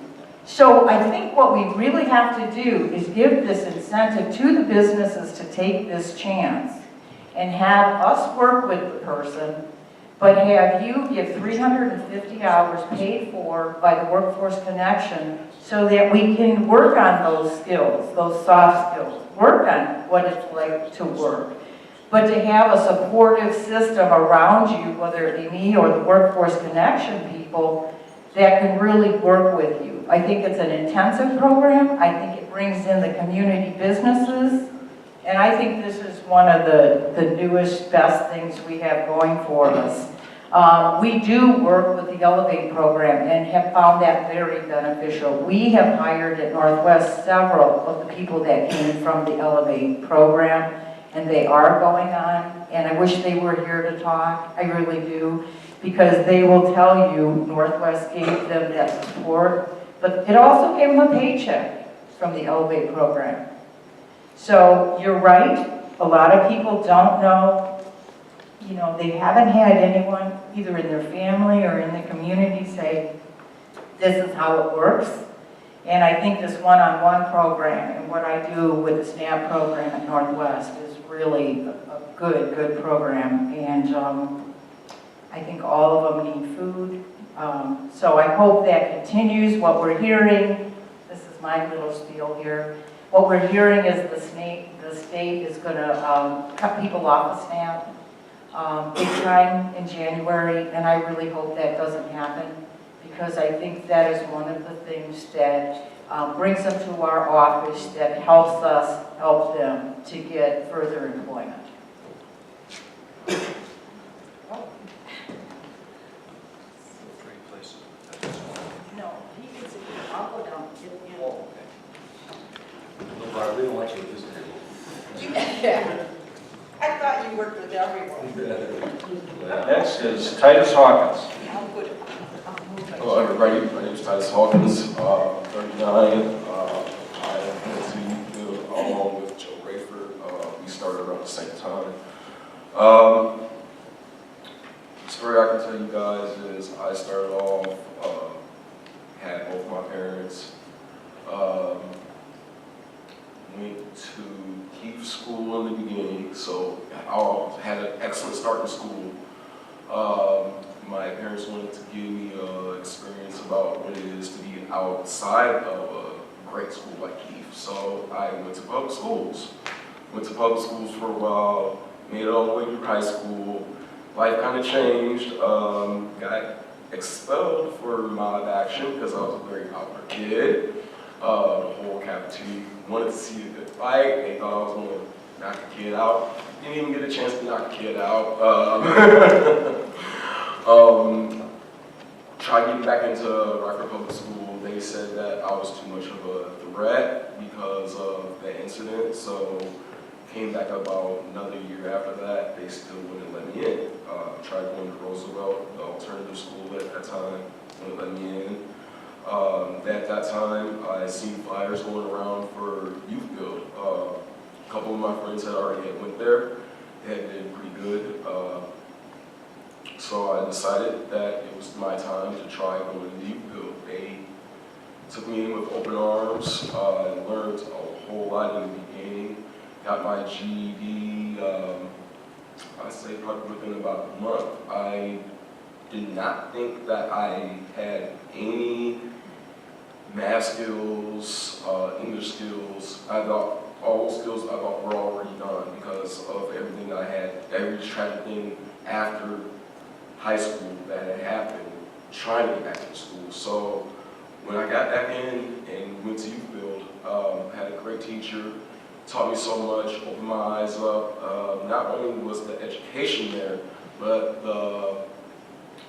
So I think what we really have to do is give this incentive to the businesses to take this chance and have us work with the person, but have you give 350 hours paid for by the Workforce Connection so that we can work on those skills, those soft skills, work on what it's like to work. But to have a supportive system around you, whether it be me or the Workforce Connection people, that can really work with you. I think it's an intensive program. I think it brings in the community businesses. And I think this is one of the newest, best things we have going for us. We do work with the Elevate program and have found that very beneficial. We have hired at Northwest several of the people that came from the Elevate program, and they are going on. And I wish they were here to talk. I really do. Because they will tell you Northwest gave them that support, but it also gave them a paycheck from the Elevate program. So you're right, a lot of people don't know, you know, they haven't had anyone either in their family or in the community say, this is how it works. And I think this one-on-one program and what I do with the SNAP program at Northwest is really a good program. And I think all of them need food. So I hope that continues. What we're hearing, this is my little spiel here, what we're hearing is the state is going to cut people off of SNAP big time in January, and I really hope that doesn't happen, because I think that is one of the things that brings them to our office, that helps us help them to get further employment. No, he can sit here. I'll go down. We don't want you at this table. Yeah. I thought you worked with everyone. Next is Titus Hawkins. I'm good. Hello everybody, my name is Titus Hawkins, 39. I went to Youthville along with Joe Rayford. We started around the same time. The story I can tell you guys is I started off, had both my parents, went to Keith School in the beginning, so I had an excellent start in school. My parents wanted to give me an experience about what it is to be outside of a great school like Keith. So I went to public schools. Went to public schools for a while, made it all the way through high school. Life kind of changed. Got expelled for mob action because I was a very popular kid. The whole cafeteria wanted to see a good fight. They thought I was going to knock a kid out. Didn't even get a chance to knock a kid out. Tried getting back into Rockford Public School. They said that I was too much of a threat because of the incident. So came back about another year after that. They still wouldn't let me in. Tried going to Roosevelt, the alternative school at that time, wouldn't let me in. At that time, I seen flyers going around for Youth Build. A couple of my friends had already went there. They had been pretty good. So I decided that it was my time to try going to Youth Build. They took me in with open arms. I learned a whole lot in the beginning. Got my GED, I'd say probably within about a month. I did not think that I had any math skills, English skills. I thought all those skills I thought were already done because of everything I had, every tragic thing after high school that had happened, trying to get back to school. So when I got back in and went to Youth Build, had a great teacher, taught me so much, opened my eyes up. Not only was the education there, but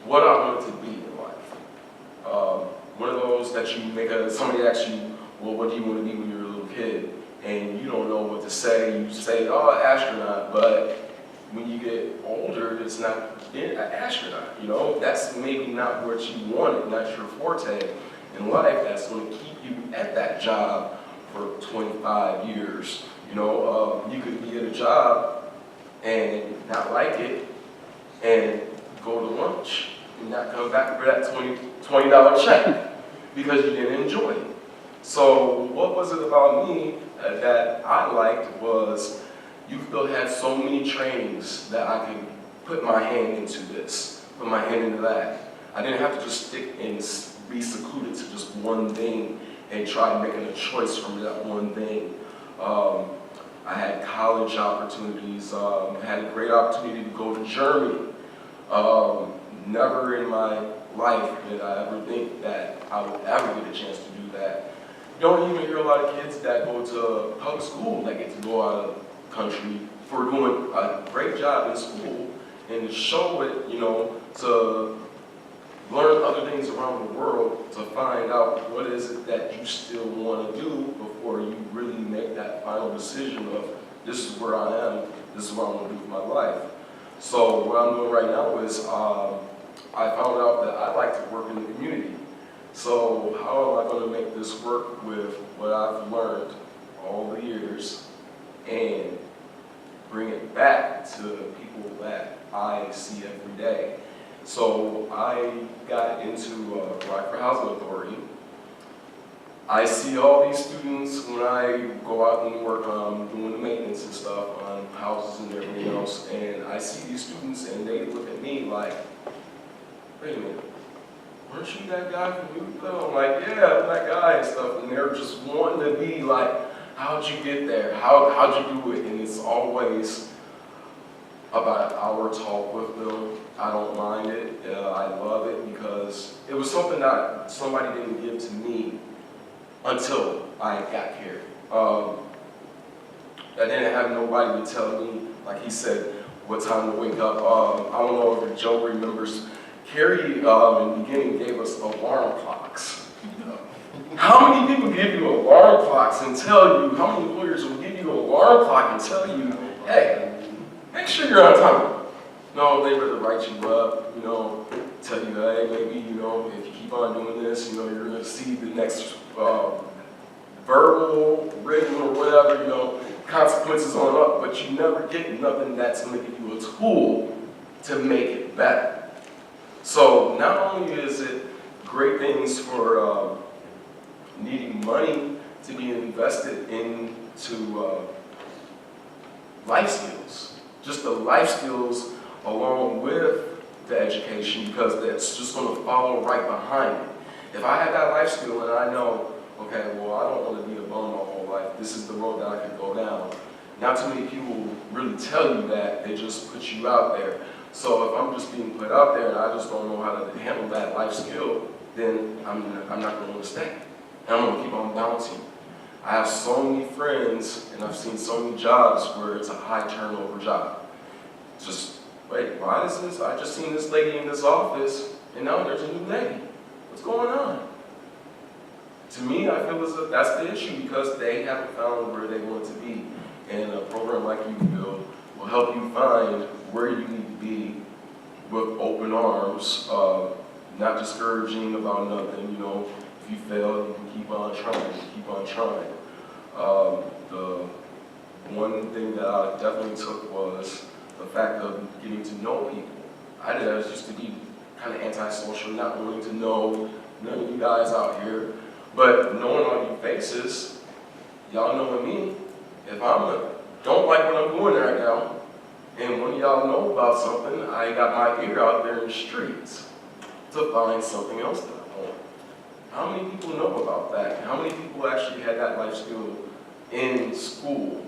what I wanted to be in life. One of those that you make somebody asks you, well, what do you want to be when you're a little kid? and you don't know what to say. You say, oh, astronaut, but when you get older, it's not being an astronaut, you know? That's maybe not what you wanted, not your forte in life. That's going to keep you at that job for 25 years. You know, you could be at a job and not like it and go to lunch and not come back for that $20 check because you didn't enjoy it. So what was it about me that I liked was Youthville had so many trainings that I could put my hand into this, put my hand into that. I didn't have to just stick and be secluded to just one thing and try making a choice from that one thing. I had college opportunities, had a great opportunity to go to Germany. Never in my life did I ever think that I would ever get a chance to do that. You don't even hear a lot of kids that go to public school that get to go out of the country for doing a great job in school and to show it, you know, to learn other things around the world, to find out what is it that you still want to do before you really make that final decision of this is where I am, this is what I want to do with my life. So what I'm doing right now is I found out that I like to work in the community. So how am I going to make this work with what I've learned all the years and bring it back to people that I see every day? So I got into Rockford Housing Authority. I see all these students when I go out and work doing the maintenance and stuff on houses and everything else, and I see these students and they look at me like, wait a minute, weren't you that guy from Youthville? I'm like, yeah, I'm that guy and stuff, and they're just wanting to be like, how'd you get there? How'd you do it? And it's always about an hour talk with them. I don't mind it. I love it because it was something that somebody didn't give to me until I got here. I didn't have nobody to tell me, like he said, what time to wake up. I don't know if Joe remembers, Carrie in the beginning gave us alarm clocks. How many people give you alarm clocks and tell you, how many employers will give you an alarm clock and tell you, hey, make sure you're on time? No, they rather write you up, you know, tell you, hey, maybe, you know, if you keep on doing this, you know, you're going to see the next verbal, written, or whatever, you know, consequences on up, but you never get nothing that's going to give you a tool to make it better. So not only is it great things for needing money to be invested into life skills, just the life skills along with the education, because that's just going to follow right behind it. If I have that life skill and I know, okay, well, I don't want to be a bum my whole life, this is the road that I can go down. Not too many people really tell you that, they just put you out there. So if I'm just being put out there and I just don't know how to handle that life skill, then I'm not going to want to stay. And I'm going to keep on bouncing. I have so many friends and I've seen so many jobs where it's a high turnover job. Just, wait, why is this? I just seen this lady in this office and now there's a new lady. What's going on? To me, I feel as if that's the issue because they haven't found where they want to be. And a program like Youthville will help you find where you need to be with open arms, not discouraging about nothing, you know. If you fail, you can keep on trying, keep on trying. The one thing that I definitely took was the fact of getting to know people. I used to be kind of antisocial, not wanting to know none of you guys out here, but knowing all you faces, y'all knowing me, if I don't like what I'm doing right now, and one of y'all know about something, I got my ear out there in the streets to find something else that I want. How many people know about that? How many people actually had that life skill in school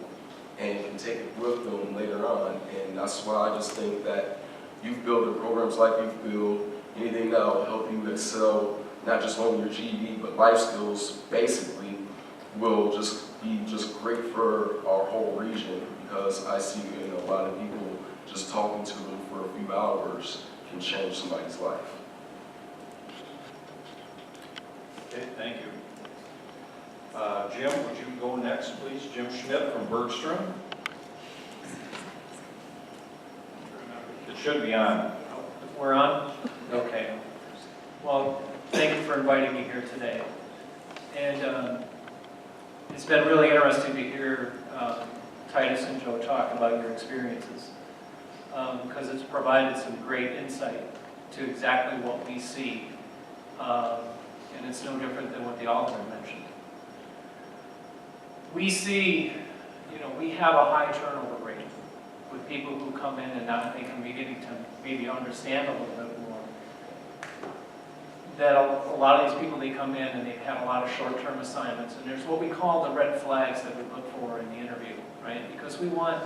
and can take it with them later on? And that's why I just think that Youthville, the programs like Youthville, anything that will help you excel, not just on your GED, but life skills, basically, will just be just great for our whole region, because I see in a lot of people just talking to them for a few hours can change somebody's life. Okay, thank you. Jim, would you go next, please? Jim Schmidt from Bergstrom. It should be on. We're on? Okay. Well, thank you for inviting me here today. And it's been really interesting to hear Titus and Joe talk about your experiences because it's provided some great insight to exactly what we see. And it's no different than what the Alderman mentioned. We see, we have a high turnover rate with people who come in and not thinking, beginning to maybe understand a little bit more. That a lot of these people, they come in and they've had a lot of short-term assignments, and there's what we call the red flags that we look for in the interview, right? Because we want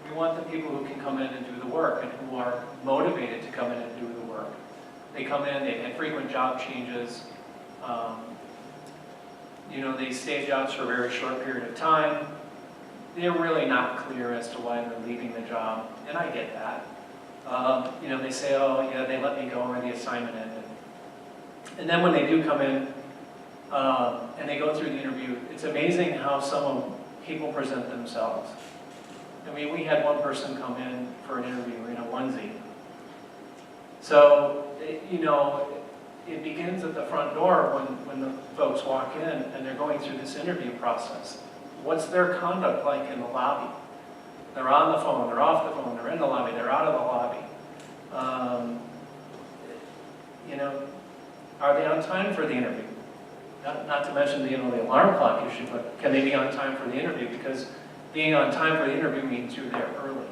the people who can come in and do the work and who are motivated to come in and do the work. They come in, they've had frequent job changes, they stay at jobs for a very short period of time. They're really not clear as to why they're leaving the job, and I get that. They say, oh, yeah, they let me go or the assignment ended. And then when they do come in and they go through the interview, it's amazing how some people present themselves. I mean, we had one person come in for an interview in a onesie. So, it begins at the front door when the folks walk in and they're going through this interview process. What's their conduct like in the lobby? They're on the phone, they're off the phone, they're in the lobby, they're out of the lobby. Are they on time for the interview? Not to mention the alarm clock issue, but can they be on time for the interview? Because being on time for the interview means you're there early.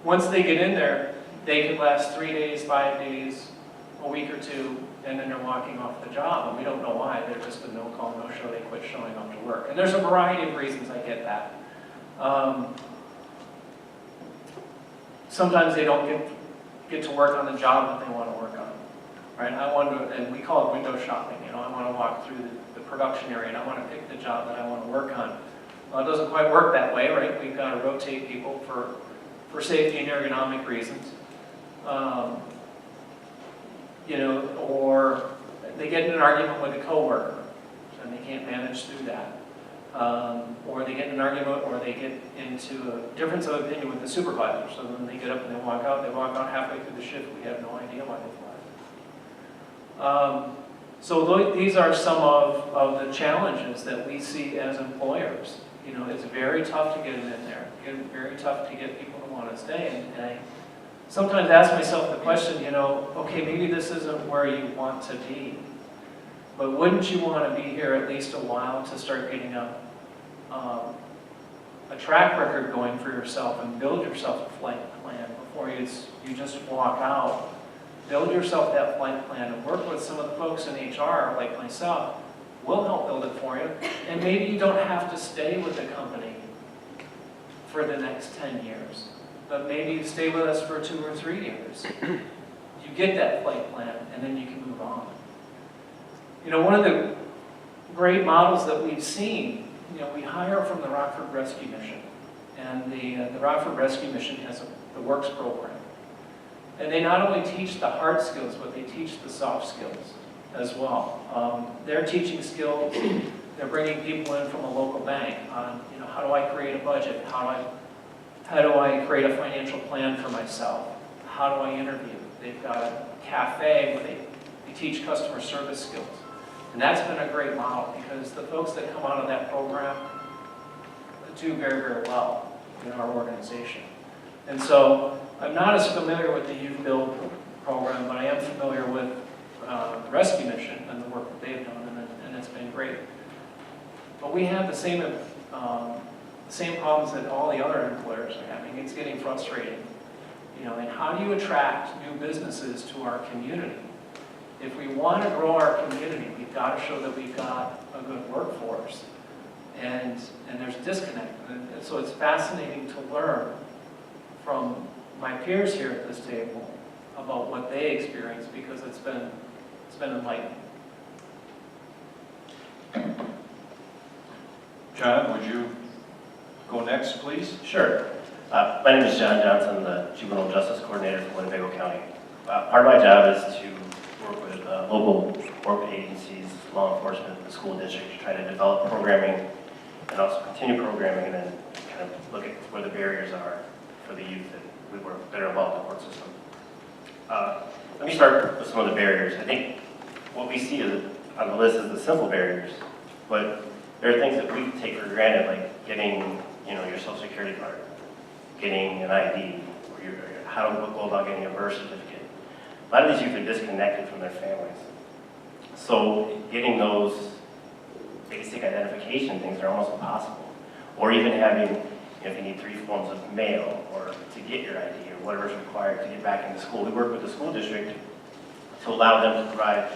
Once they get in there, they could last 3 days, 5 days, a week or two, and then they're walking off the job, and we don't know why. They're just a no-call, no-show. They quit showing up to work. And there's a variety of reasons. I get that. Sometimes they don't get to work on the job that they want to work on, right? And we call it window shopping. I want to walk through the production area, and I want to pick the job that I want to work on. Well, it doesn't quite work that way, right? We've got to rotate people for safety and ergonomic reasons. Or they get in an argument with a coworker and they can't manage through that. Or they get in an argument or they get into a difference of opinion with the supervisor. So then they get up and they walk out halfway through the shift. We have no idea why they left. So these are some of the challenges that we see as employers. It's very tough to get them in there. It's very tough to get people to want to stay. And I sometimes ask myself the question, okay, maybe this isn't where you want to be, but wouldn't you want to be here at least a while to start getting a track record going for yourself and build yourself a flight plan before you just walk out? Build yourself that flight plan and work with some of the folks in HR, like myself. We'll help build it for you. And maybe you don't have to stay with the company for the next 10 years. But maybe you stay with us for 2 or 3 years. You get that flight plan, and then you can move on. One of the great models that we've seen, we hire from the Rockford Rescue Mission. And the Rockford Rescue Mission has the Works program. And they not only teach the hard skills, but they teach the soft skills as well. They're teaching skills. They're bringing people in from a local bank on, how do I create a budget? How do I create a financial plan for myself? How do I interview? They've got a cafe where they teach customer service skills. And that's been a great model because the folks that come out of that program do very, very well in our organization. And so I'm not as familiar with the Youth Build program, but I am familiar with the Rescue Mission and the work that they've done, and it's been great. But we have the same problems that all the other employers are having. It's getting frustrating. And how do you attract new businesses to our community? If we want to grow our community, we've got to show that we've got a good workforce. And there's a disconnect. And so it's fascinating to learn from my peers here at this table about what they experience because it's been enlightening. John, would you go next, please? Sure. My name is John Johnson, the Juvenile Justice Coordinator for Winnebago County. Part of my job is to work with local work with agencies, law enforcement, the school district to try to develop programming and also continue programming and then kind of look at where the barriers are for the youth that are involved in the court system. Let me start with some of the barriers. I think what we see on the list is the simple barriers, but there are things that we take for granted, like getting, your social security card, getting an ID, or how to go about getting a birth certificate. A lot of these youth are disconnected from their families. So getting those basic identification things are almost impossible. Or even having, if you need 3 forms of mail or to get your ID or whatever is required to get back into school. We work with the school district to allow them to provide,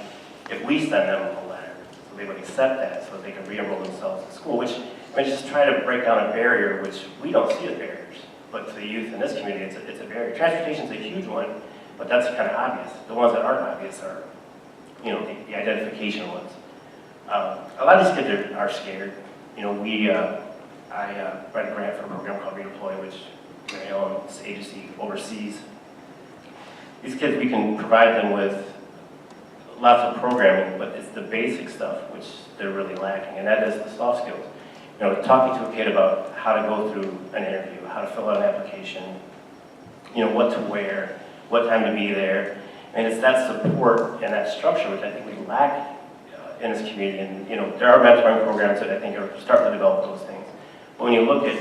if we send them a letter, so they would accept that so that they can re-enroll themselves in school, which just try to break down a barrier, which we don't see the barriers. But to the youth in this community, it's a barrier. Transportation's a huge one, but that's kind of obvious. The ones that aren't obvious are, the identification ones. A lot of these kids are scared. I read a grant for a program called Redeploy, which Mary Ellen's agency oversees. These kids, we can provide them with lots of programming, but it's the basic stuff which they're really lacking, and that is the soft skills. Talking to a kid about how to go through an interview, how to fill out an application, what to wear, what time to be there. And it's that support and that structure which I think we lack in this community. And there are mentoring programs that I think are starting to develop those things. But when you look at,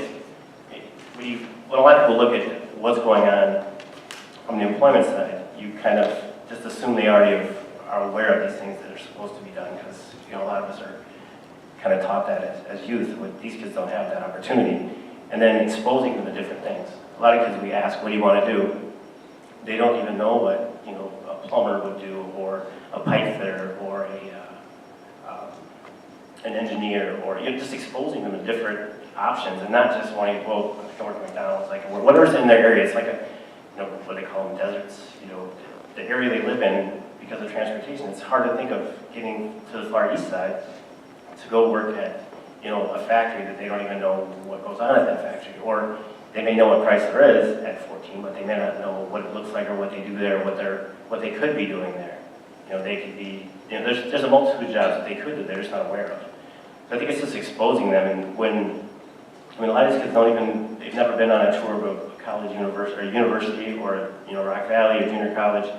when a lot of people look at what's going on the employment side, you kind of just assume they already are aware of these things that are supposed to be done, because a lot of us are kind of taught that as youth. These kids don't have that opportunity. And then exposing them to different things. A lot of kids we ask, what do you want to do? They don't even know what a plumber would do, or a pipe fitter, or an engineer, or just exposing them to different options, and not just wanting, well, I can work at McDonald's, like whatever's in their area. It's like what they call them, deserts. The area they live in, because of transportation, it's hard to think of getting to the far east side to go work at a factory that they don't even know what goes on at that factory, or they may know what Chrysler is at 14, but they may not know what it looks like or what they do there, what they could be doing there. They could be, there's a multitude of jobs that they could do they're just not aware of. So I think it's just exposing them, and a lot of these kids they've never been on a tour of a college, university, or Rock Valley or junior college.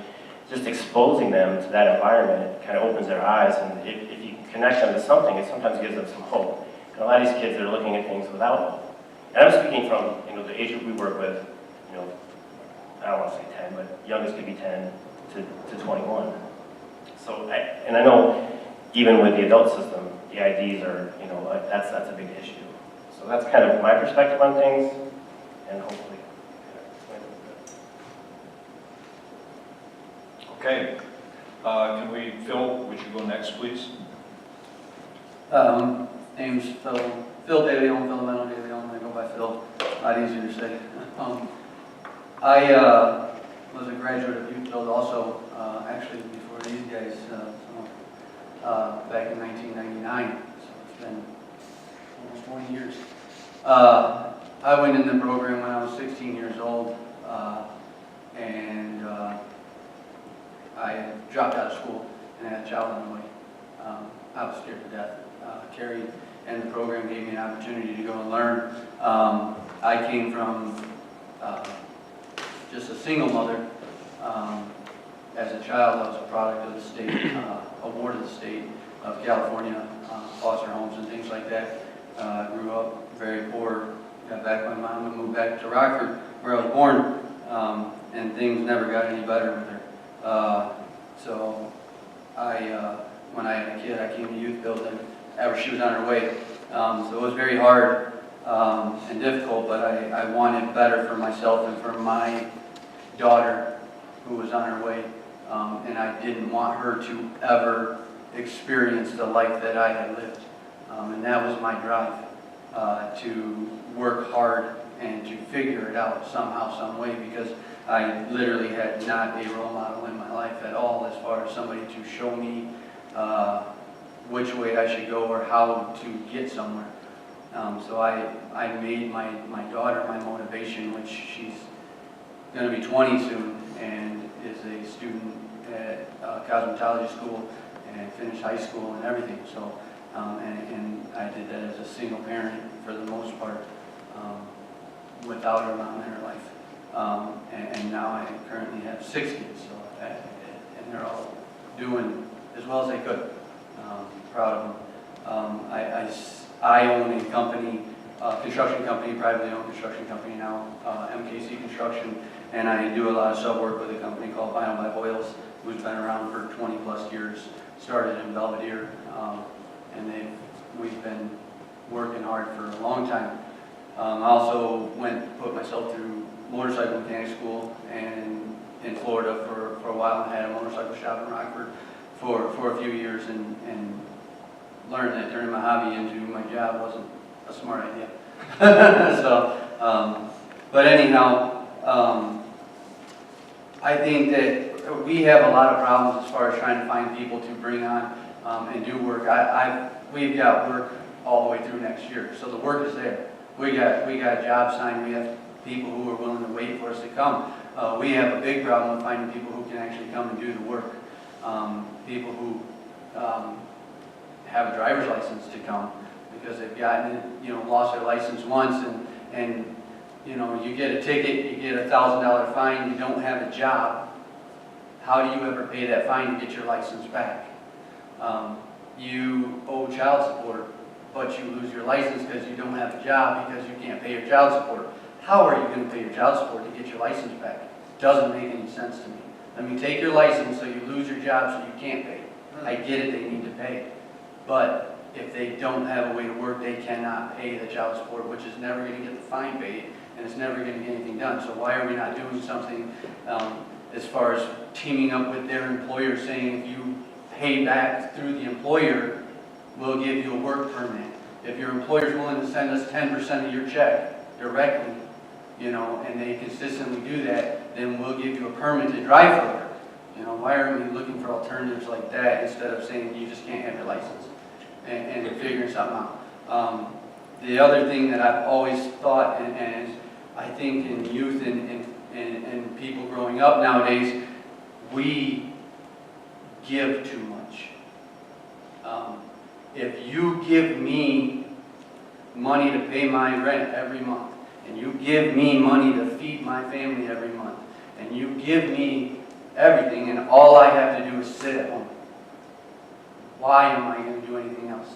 Just exposing them to that environment kind of opens their eyes, and if you connect them to something, it sometimes gives them some hope. And a lot of these kids are looking at things without hope. And I'm speaking from the age group we work with. I don't want to say 10, but youngest could be 10 to 21. So, and I know even with the adult system, the IDs are, that's a big issue. So that's kind of my perspective on things, and hopefully. Okay. Phil, would you go next, please? Name's Phil DeLeon, Filomeno DeLeon. I go by Phil. A lot easier to say. I was a graduate of Youth Build also, actually before these guys, back in 1999. So it's been almost 20 years. I went in the program when I was 16 years old, and I dropped out of school and had a child on the way. I was scared to death. Carrie and the program gave me an opportunity to go and learn. I came from just a single mother. As a child, I was a product of the state, award of the state of California, foster homes and things like that. Grew up very poor, got back with my mom and moved back to Rockford, where I was born, and things never got any better with her. So when I had a kid, I came to Youth Build, and after she was on her way. So it was very hard and difficult, but I wanted better for myself and for my daughter who was on her way. And I didn't want her to ever experience the life that I had lived. And that was my drive, to work hard and to figure it out somehow, some way, because I literally had not a role model in my life at all as far as somebody to show me which way I should go or how to get somewhere. So I made my daughter my motivation, which she's going to be 20 soon and is a student at cosmetology school and finish high school and everything. So, and I did that as a single parent for the most part, without a mom in her life. And now I currently have 6 kids, so, and they're all doing as well as they could. Proud of them. I own a company, construction company, privately owned construction company now, MKC Construction, and I do a lot of sub work with a company called Vinyl by Boyles, who's been around for 20 plus years. Started in Belvedere, and we've been working hard for a long time. I also put myself through motorcycle mechanic school and in Florida for a while, and had a motorcycle shop in Rockford for a few years, and learned that turning my hobby into my job wasn't a smart idea. So, but anyhow, I think that we have a lot of problems as far as trying to find people to bring on and do work. We've got work all the way through next year, so the work is there. We got jobs signed. We have people who are willing to wait for us to come. We have a big problem with finding people who can actually come and do the work. People who have a driver's license to come because they've gotten, lost their license once, and you get a ticket, you get a $1,000 fine, you don't have a job. How do you ever pay that fine to get your license back? You owe child support, but you lose your license because you don't have a job because you can't pay your child support. How are you going to pay your child support to get your license back? Doesn't make any sense to me. Let me take your license so you lose your job so you can't pay. I get it, they need to pay. But if they don't have a way to work, they cannot pay the child support, which is never going to get the fine paid, and it's never going to get anything done. So why are we not doing something as far as teaming up with their employer, saying if you pay back through the employer, we'll give you a work permit. If your employer is willing to send us 10% of your check directly, and they consistently do that, then we'll give you a permit to drive for work. Why are we looking for alternatives like that instead of saying you just can't have your license and figuring something out? The other thing that I've always thought, and I think in youth and people growing up nowadays, we give too much. If you give me money to pay my rent every month, and you give me money to feed my family every month, and you give me everything, and all I have to do is sit at home, why am I going to do anything else?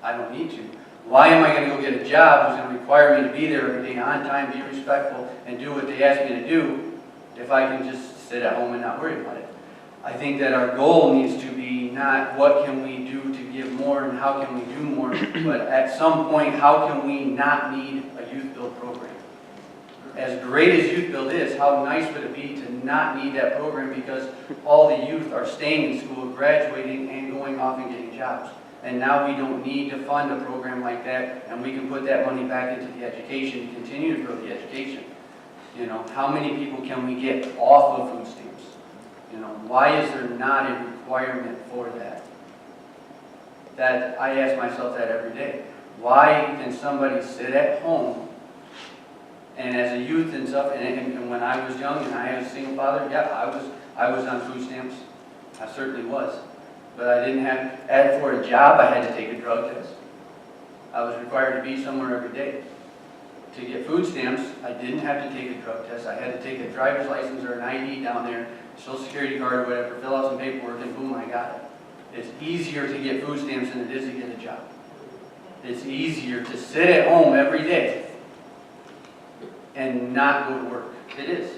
I don't need to. Why am I going to go get a job who's going to require me to be there every day, on time, be respectful, and do what they ask me to do, if I can just sit at home and not worry about it? I think that our goal needs to be not what can we do to give more and how can we do more, but at some point, how can we not need a youth build program? As great as youth build is, how nice would it be to not need that program because all the youth are staying in school, graduating, and going off and getting jobs. And now we don't need to fund a program like that, and we can put that money back into the education to continue to grow the education. How many people can we get off of food stamps? Why is there not a requirement for that? That I ask myself that every day. Why can somebody sit at home and as a youth and stuff, and when I was young and I was a single father, yeah, I was on food stamps. I certainly was. But I didn't have, for a job, I had to take a drug test. I was required to be somewhere every day. To get food stamps, I didn't have to take a drug test. I had to take a driver's license or an ID down there, Social Security card or whatever, fill out some paperwork, and boom, I got it. It's easier to get food stamps than it is to get a job. It's easier to sit at home every day and not go to work. It is.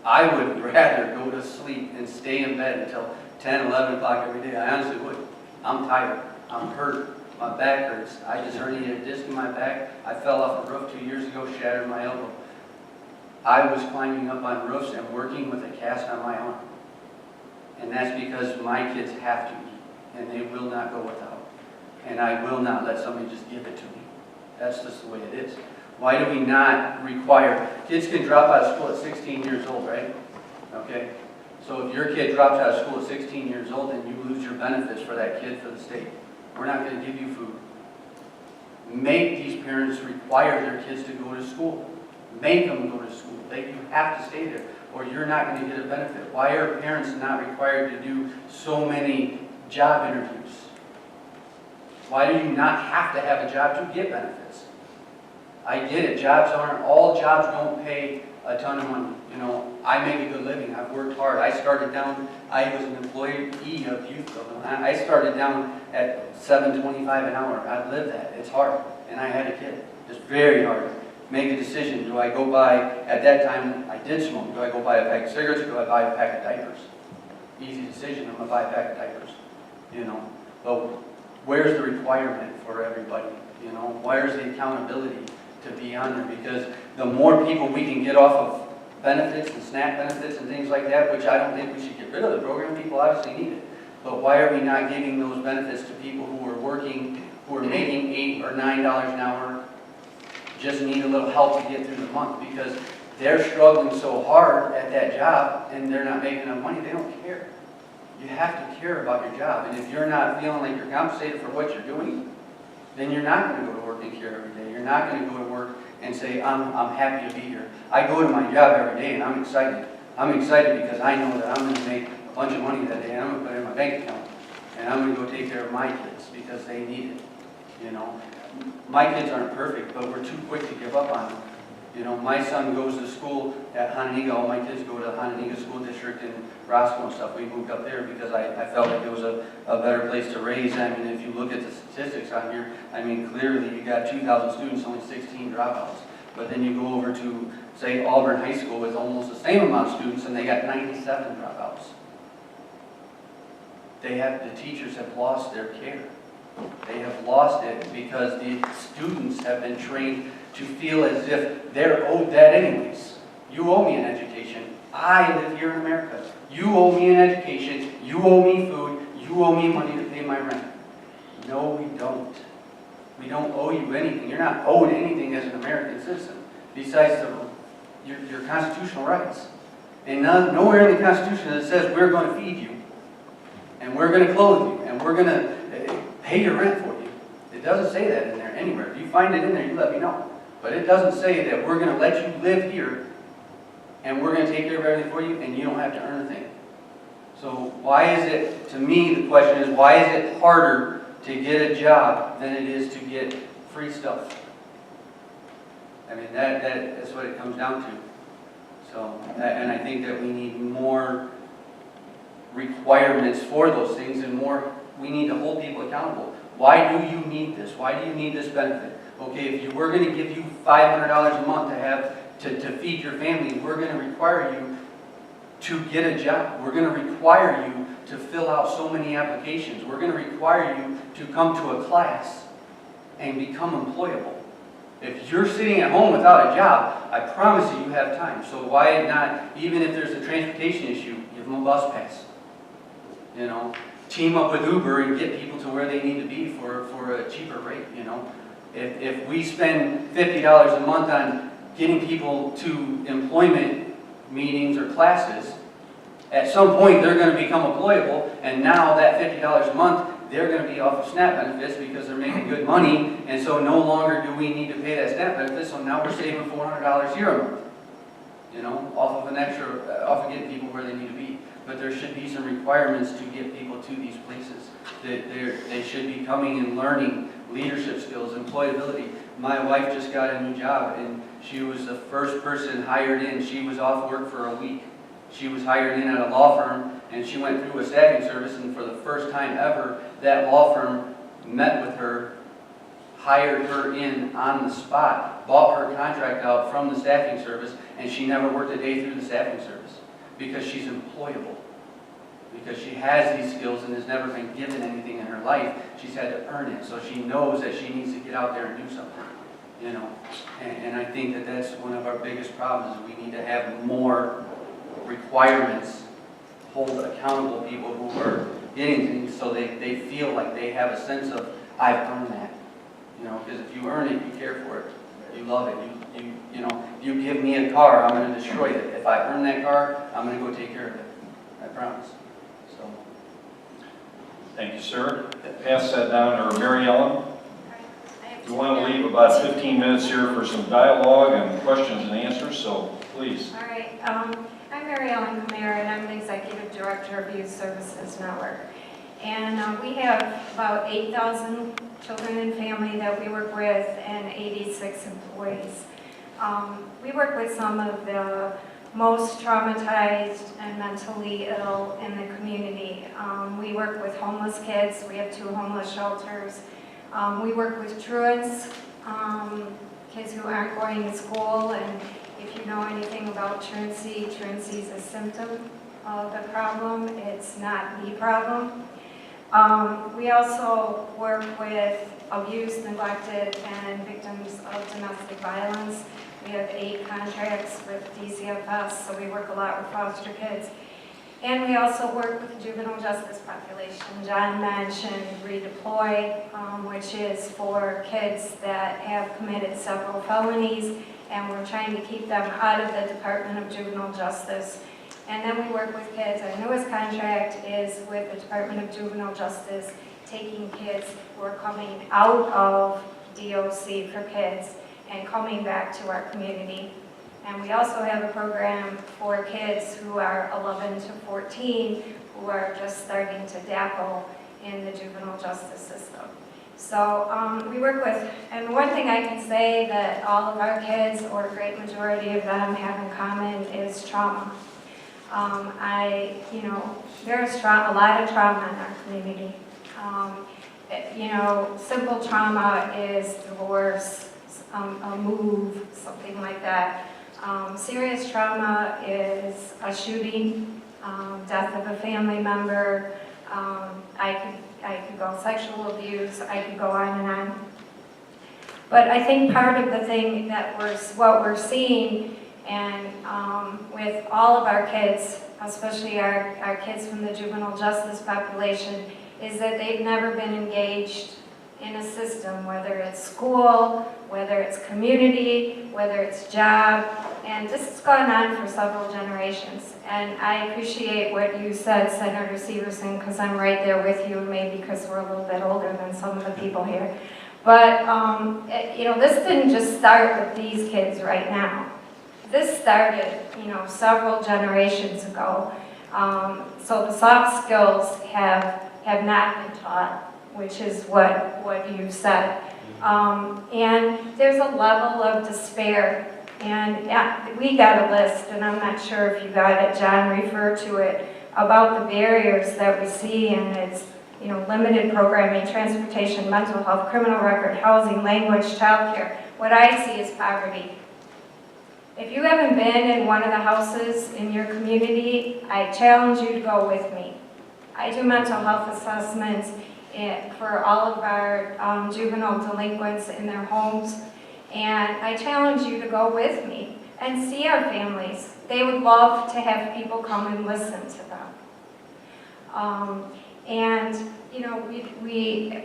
I would rather go to sleep and stay in bed until 10, 11 o'clock every day. I honestly would. I'm tired. I'm hurt. My back hurts. I just herniated a disc in my back. I fell off a roof 2 years ago, shattered my elbow. I was climbing up on roofs and working with a cast on my arm. And that's because my kids have to eat, and they will not go without. And I will not let somebody just give it to me. That's just the way it is. Why do we not require, kids can drop out of school at 16 years old, right? Okay? So if your kid drops out of school at 16 years old, then you lose your benefits for that kid for the state. We're not going to give you food. Make these parents require their kids to go to school. Make them go to school. You have to stay there, or you're not going to get a benefit. Why are parents not required to do so many job interviews? Why do you not have to have a job to get benefits? I get it, all jobs don't pay a ton of money. You know, I make a good living, I've worked hard. I was an employee of Youth Building. I started down at $7.25 an hour. I've lived that, it's hard. And I had a kid, it's very hard. Make a decision, do I go buy, at that time I did smoke, do I go buy a pack of cigarettes or do I buy a pack of diapers? Easy decision, I'm gonna buy a pack of diapers, you know. But where's the requirement for everybody, you know? Where's the accountability to be on there? Because the more people we can get off of benefits and SNAP benefits and things like that, which I don't think we should get rid of the program, people obviously need it. But why are we not giving those benefits to people who are working, who are making $8 or $9 an hour, just need a little help to get through the month? Because they're struggling so hard at that job and they're not making enough money, they don't care. You have to care about your job. And if you're not feeling like you're compensated for what you're doing, then you're not going to go to work and care every day. You're not going to go to work and say, I'm happy to be here. I go to my job every day and I'm excited. I'm excited because I know that I'm going to make a bunch of money that day and I'm going to put it in my bank account. And I'm going to go take care of my kids because they need it. You know, my kids aren't perfect, but we're too quick to give up on them. You know, my son goes to school at Hononegah. All my kids go to the Hononegah School District in Roscoe and stuff. We moved up there because I felt like it was a better place to raise. I mean, if you look at the statistics on here, I mean, clearly you got 2,000 students, only 16 dropouts. But then you go over to, say, Auburn High School with almost the same amount of students, and they got 97 dropouts. The teachers have lost their care. They have lost it because the students have been trained to feel as if they're owed that anyways. You owe me an education. I live here in America. You owe me an education. You owe me food. You owe me money to pay my rent. No, we don't. We don't owe you anything. You're not owed anything as an American citizen besides your constitutional rights. And nowhere in the Constitution it says we're going to feed you and we're going to clothe you and we're going to pay your rent for you. It doesn't say that in there anywhere. If you find it in there, you let me know. But it doesn't say that we're going to let you live here and we're going to take care of everything for you and you don't have to earn a thing. So why is it, to me, the question is, why is it harder to get a job than it is to get free stuff? I mean, that's what it comes down to. So, and I think that we need more requirements for those things and more, we need to hold people accountable. Why do you need this? Why do you need this benefit? Okay, if we're going to give you $500 a month to have to feed your family, we're going to require you to get a job. We're going to require you to fill out so many applications. We're going to require you to come to a class and become employable. If you're sitting at home without a job, I promise you have time. So why not, even if there's a transportation issue, give them a bus pass. You know, team up with Uber and get people to where they need to be for a cheaper rate, you know. If we spend $50 a month on getting people to employment meetings or classes, at some point they're going to become employable, and now that $50 a month, they're going to be off of SNAP benefits because they're making good money, and so no longer do we need to pay that SNAP benefit, so now we're saving $400 here a month, you know, off of getting people where they need to be. But there should be some requirements to get people to these places. They should be coming and learning leadership skills, employability. My wife just got a new job, and she was the first person hired in. She was off work for a week. She was hired in at a law firm, and she went through a staffing service, and for the first time ever, that law firm met with her, hired her in on the spot, bought her contract out from the staffing service, and she never worked a day through the staffing service because she's employable. Because she has these skills and has never been given anything in her life, she's had to earn it. So she knows that she needs to get out there and do something, you know. And I think that that's one of our biggest problems. Is we need to have more requirements, hold accountable people who are getting things so they feel like they have a sense of, I've earned that. You know, because if you earn it, you care for it. You love it. You know, you give me a car, I'm going to destroy it. If I earn that car, I'm going to go take care of it. I promise. So. Thank you, sir. Pass that down to Mary Ellen. We want to leave about 15 minutes here for some dialogue and questions and answers, so please. All right. I'm Mary Ellen Kamara, and I'm the Executive Director of Youth Services Network. And we have about 8,000 children and family that we work with and 86 employees. We work with some of the most traumatized and mentally ill in the community. We work with homeless kids. We have 2 homeless shelters. We work with truants, kids who aren't going to school. And if you know anything about truancy, truancy is a symptom of the problem. It's not the problem. We also work with abused, neglected, and victims of domestic violence. We have 8 contracts with DCFS, so we work a lot with foster kids. And we also work with the juvenile justice population. John mentioned Redeploy, which is for kids that have committed several felonies, and we're trying to keep them out of the Department of Juvenile Justice. And then we work with kids. Our newest contract is with the Department of Juvenile Justice, taking kids who are coming out of DOC for kids and coming back to our community. And we also have a program for kids who are 11 to 14 who are just starting to dabble in the juvenile justice system. So we work with, and one thing I can say that all of our kids, or a great majority of them, have in common is trauma. There's a lot of trauma in our community. Simple trauma is divorce, a move, something like that. Serious trauma is a shooting, death of a family member. I could go sexual abuse. I could go on and on. But I think part of the thing that what we're seeing, and with all of our kids, especially our kids from the juvenile justice population, is that they've never been engaged in a system, whether it's school, whether it's community, whether it's job, and this has gone on for several generations. And I appreciate what you said, Senator Severson, because I'm right there with you, maybe because we're a little bit older than some of the people here. But, this didn't just start with these kids right now. This started, several generations ago. So the soft skills have not been taught, which is what you said. And there's a level of despair. And we got a list, and I'm not sure if you got it, John referred to it, about the barriers that we see, and it's limited programming, transportation, mental health, criminal record, housing, language, childcare. What I see is poverty. If you haven't been in one of the houses in your community, I challenge you to go with me. I do mental health assessments for all of our juvenile delinquents in their homes, and I challenge you to go with me and see our families. They would love to have people come and listen to them.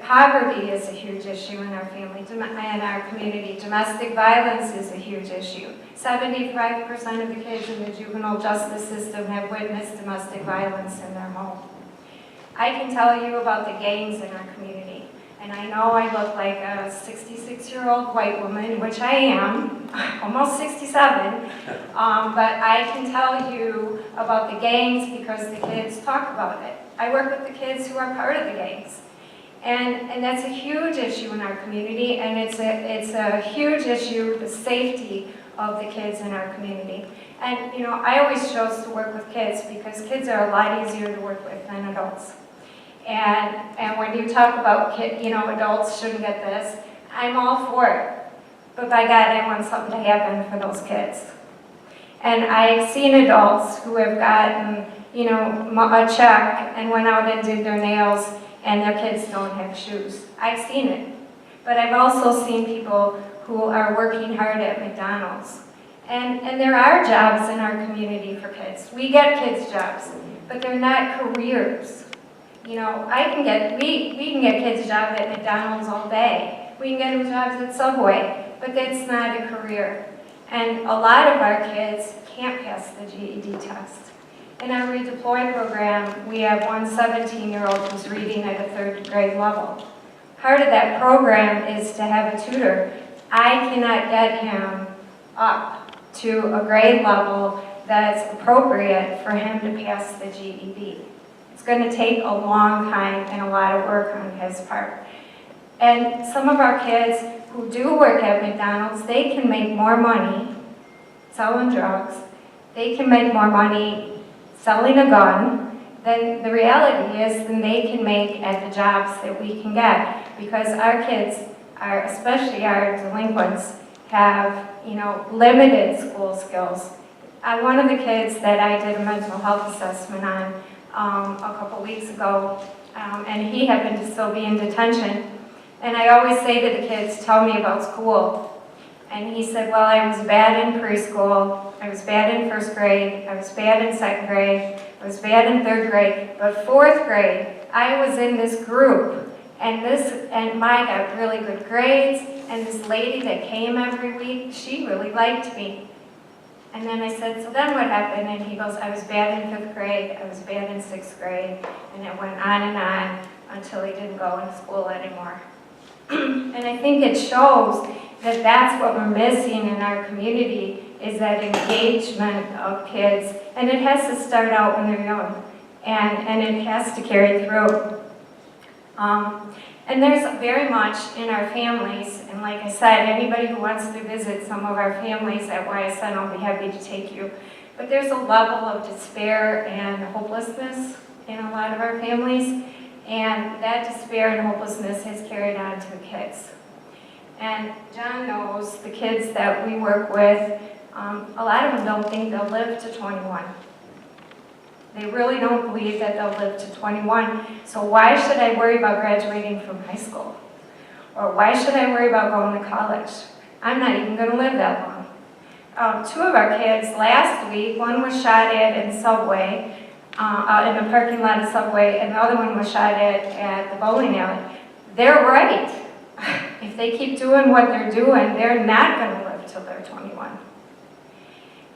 Poverty is a huge issue in our family, in our community. Domestic violence is a huge issue. 75% of the kids in the juvenile justice system have witnessed domestic violence in their home. I can tell you about the gangs in our community. And I know I look like a 66-year-old white woman, which I am, almost 67, but I can tell you about the gangs because the kids talk about it. I work with the kids who are part of the gangs. And that's a huge issue in our community, and it's a huge issue, the safety of the kids in our community. And I always chose to work with kids because kids are a lot easier to work with than adults. And when you talk about adults shouldn't get this, I'm all for it. But by God, I want something to happen for those kids. And I've seen adults who have gotten, a check and went out and did their nails and their kids don't have shoes. I've seen it. But I've also seen people who are working hard at McDonald's. And there are jobs in our community for kids. We get kids jobs, but they're not careers. We can get kids jobs at McDonald's all day. We can get them jobs at Subway, but that's not a career. And a lot of our kids can't pass the GED test. In our Redeploy program, we have one 17-year-old who's reading at a 3rd grade level. Part of that program is to have a tutor. I cannot get him up to a grade level that's appropriate for him to pass the GED. It's going to take a long time and a lot of work on his part. And some of our kids who do work at McDonald's, they can make more money selling drugs. They can make more money selling a gun than the reality is than they can make at the jobs that we can get. Because our kids, especially our delinquents, have, limited school skills. One of the kids that I did a mental health assessment on a couple weeks ago, and he happened to still be in detention. And I always say to the kids, tell me about school. And he said, well, I was bad in preschool, I was bad in first grade, I was bad in second grade, I was bad in third grade, but fourth grade, I was in this group. And I got really good grades, and this lady that came every week, she really liked me. And then I said, so then what happened? And he goes, I was bad in fifth grade, I was bad in sixth grade, and it went on and on until he didn't go into school anymore. And I think it shows that that's what we're missing in our community, is that engagement of kids. And it has to start out when they're young, and it has to carry through. And there's very much in our families, and like I said, anybody who wants to visit some of our families at YSN, I'll be happy to take you. But there's a level of despair and hopelessness in a lot of our families, and that despair and hopelessness has carried on to the kids. And John knows the kids that we work with, a lot of them don't think they'll live to 21. They really don't believe that they'll live to 21. So why should I worry about graduating from high school? Or why should I worry about going to college? I'm not even going to live that long. Two of our kids last week, one was shot at in Subway, in the parking lot of Subway, and the other one was shot at the bowling alley. They're right. If they keep doing what they're doing, they're not going to live till they're 21.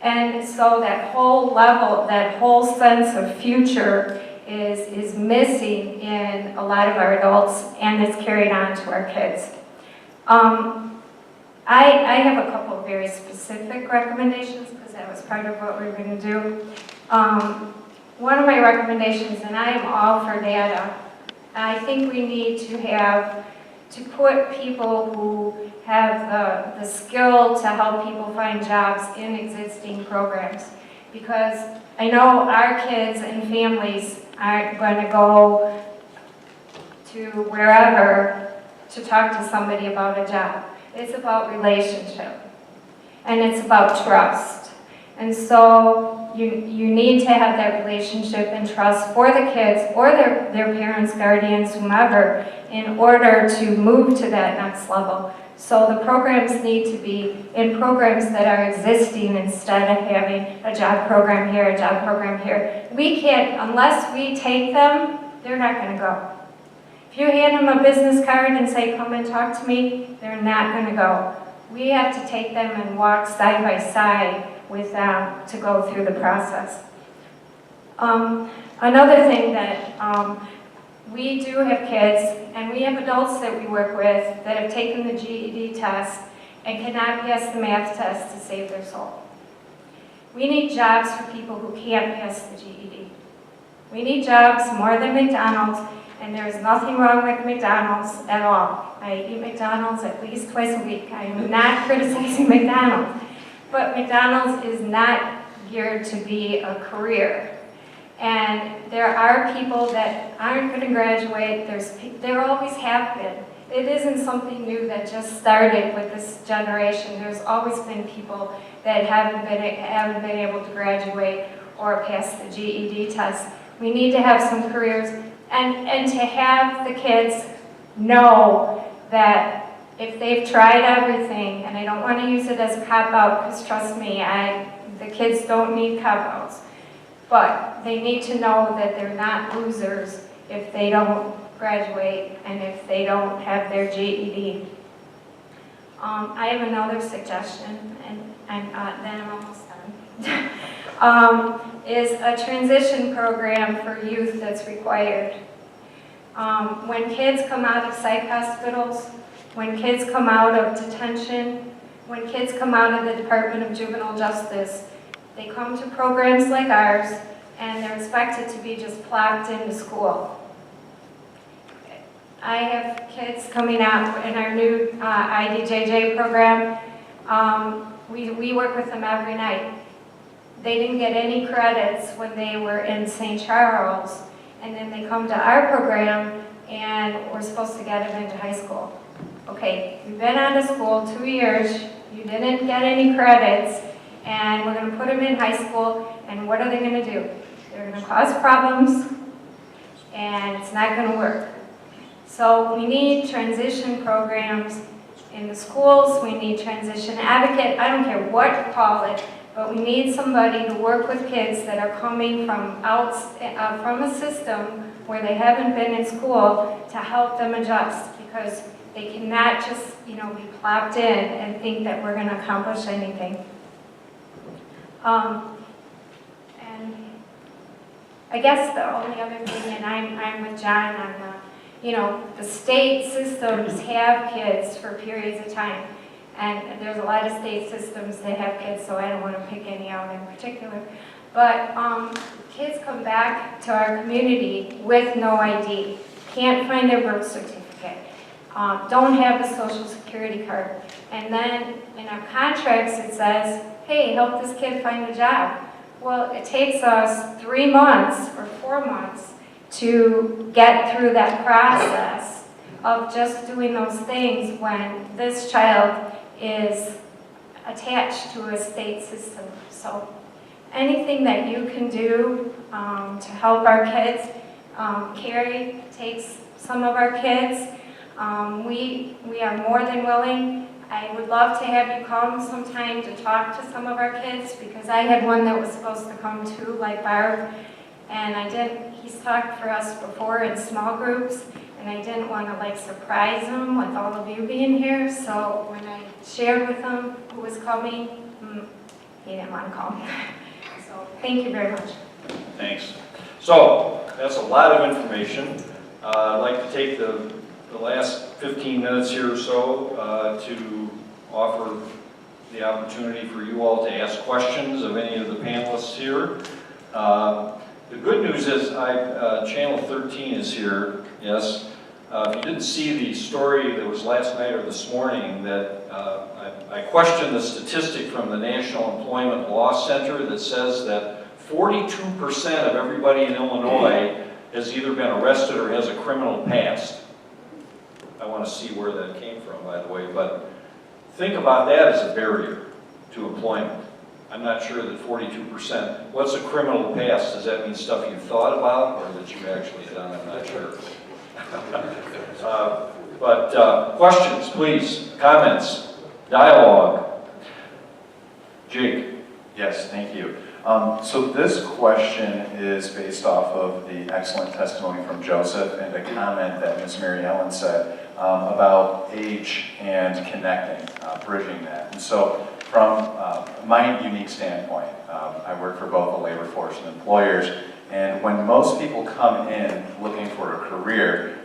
And so that whole level, that whole sense of future is missing in a lot of our adults, and it's carried on to our kids. I have a couple of very specific recommendations, because that was part of what we were going to do. One of my recommendations, and I am all for data, I think we need to put people who have the skill to help people find jobs in existing programs. Because I know our kids and families aren't going to go to wherever to talk to somebody about a job. It's about relationship, and it's about trust. And so you need to have that relationship and trust for the kids or their parents, guardians, whomever, in order to move to that next level. So the programs need to be in programs that are existing instead of having a job program here, a job program here. We can't, unless we take them, they're not going to go. If you hand them a business card and say, come and talk to me, they're not going to go. We have to take them and walk side by side with them to go through the process. Another thing that we do have kids, and we have adults that we work with that have taken the GED test and cannot pass the math test to save their soul. We need jobs for people who can't pass the GED. We need jobs more than McDonald's, and there's nothing wrong with McDonald's at all. I eat McDonald's at least twice a week. I am not criticizing McDonald's, but McDonald's is not geared to be a career. And there are people that aren't going to graduate. There always have been. It isn't something new that just started with this generation. There's always been people that haven't been able to graduate or pass the GED test. We need to have some careers, and to have the kids know that if they've tried everything, and I don't want to use it as a cop-out, because trust me, the kids don't need cop-outs. But they need to know that they're not losers if they don't graduate and if they don't have their GED. I have another suggestion, and then I'm almost done, is a transition program for youth that's required. When kids come out of psych hospitals, when kids come out of detention, when kids come out of the Department of Juvenile Justice, they come to programs like ours, and they're expected to be just plopped into school. I have kids coming out in our new IDJJ program. We work with them every night. They didn't get any credits when they were in St. Charles, and then they come to our program and we're supposed to get them into high school. Okay, you've been out of school 2 years, you didn't get any credits, and we're going to put them in high school, and what are they going to do? They're going to cause problems, and it's not going to work. So we need transition programs in the schools, we need transition advocate, I don't care what you call it, but we need somebody to work with kids that are coming from from a system where they haven't been in school to help them adjust, because they cannot just, be plopped in and think that we're going to accomplish anything. And I guess the only other thing, and I'm with John on the state systems have kids for periods of time. And there's a lot of state systems that have kids, so I don't want to pick any out in particular. But kids come back to our community with no ID, can't find their birth certificate, don't have a social security card. And then in our contracts it says, hey, help this kid find a job. Well, it takes us 3 months or 4 months to get through that process of just doing those things when this child is attached to a state system. So anything that you can do to help our kids, Carrie takes some of our kids. We are more than willing. I would love to have you come sometime to talk to some of our kids, because I had one that was supposed to come too, like Barb, and I didn't. He's talked for us before in small groups, and I didn't want to surprise him with all of you being here. So when I shared with him who was coming, he didn't want to come. So thank you very much. Thanks. So that's a lot of information. I'd like to take the last 15 minutes here or so to offer the opportunity for you all to ask questions of any of the panelists here. The good news is Channel 13 is here, yes. If you didn't see the story that was last night or this morning, that I questioned the statistic from the National Employment Law Center that says that 42% of everybody in Illinois has either been arrested or has a criminal past. I want to see where that came from, by the way, but think about that as a barrier to employment. I'm not sure that 42%, what's a criminal past? Does that mean stuff you've thought about or that you've actually done? I'm not sure. But questions, please, comments, dialogue. Jake. Yes, thank you. So this question is based off of the excellent testimony from Joseph and a comment that Ms. Mary Ellen said about age and connecting, bridging that. And so from my unique standpoint, I work for both the labor force and employers, and when most people come in looking for a career,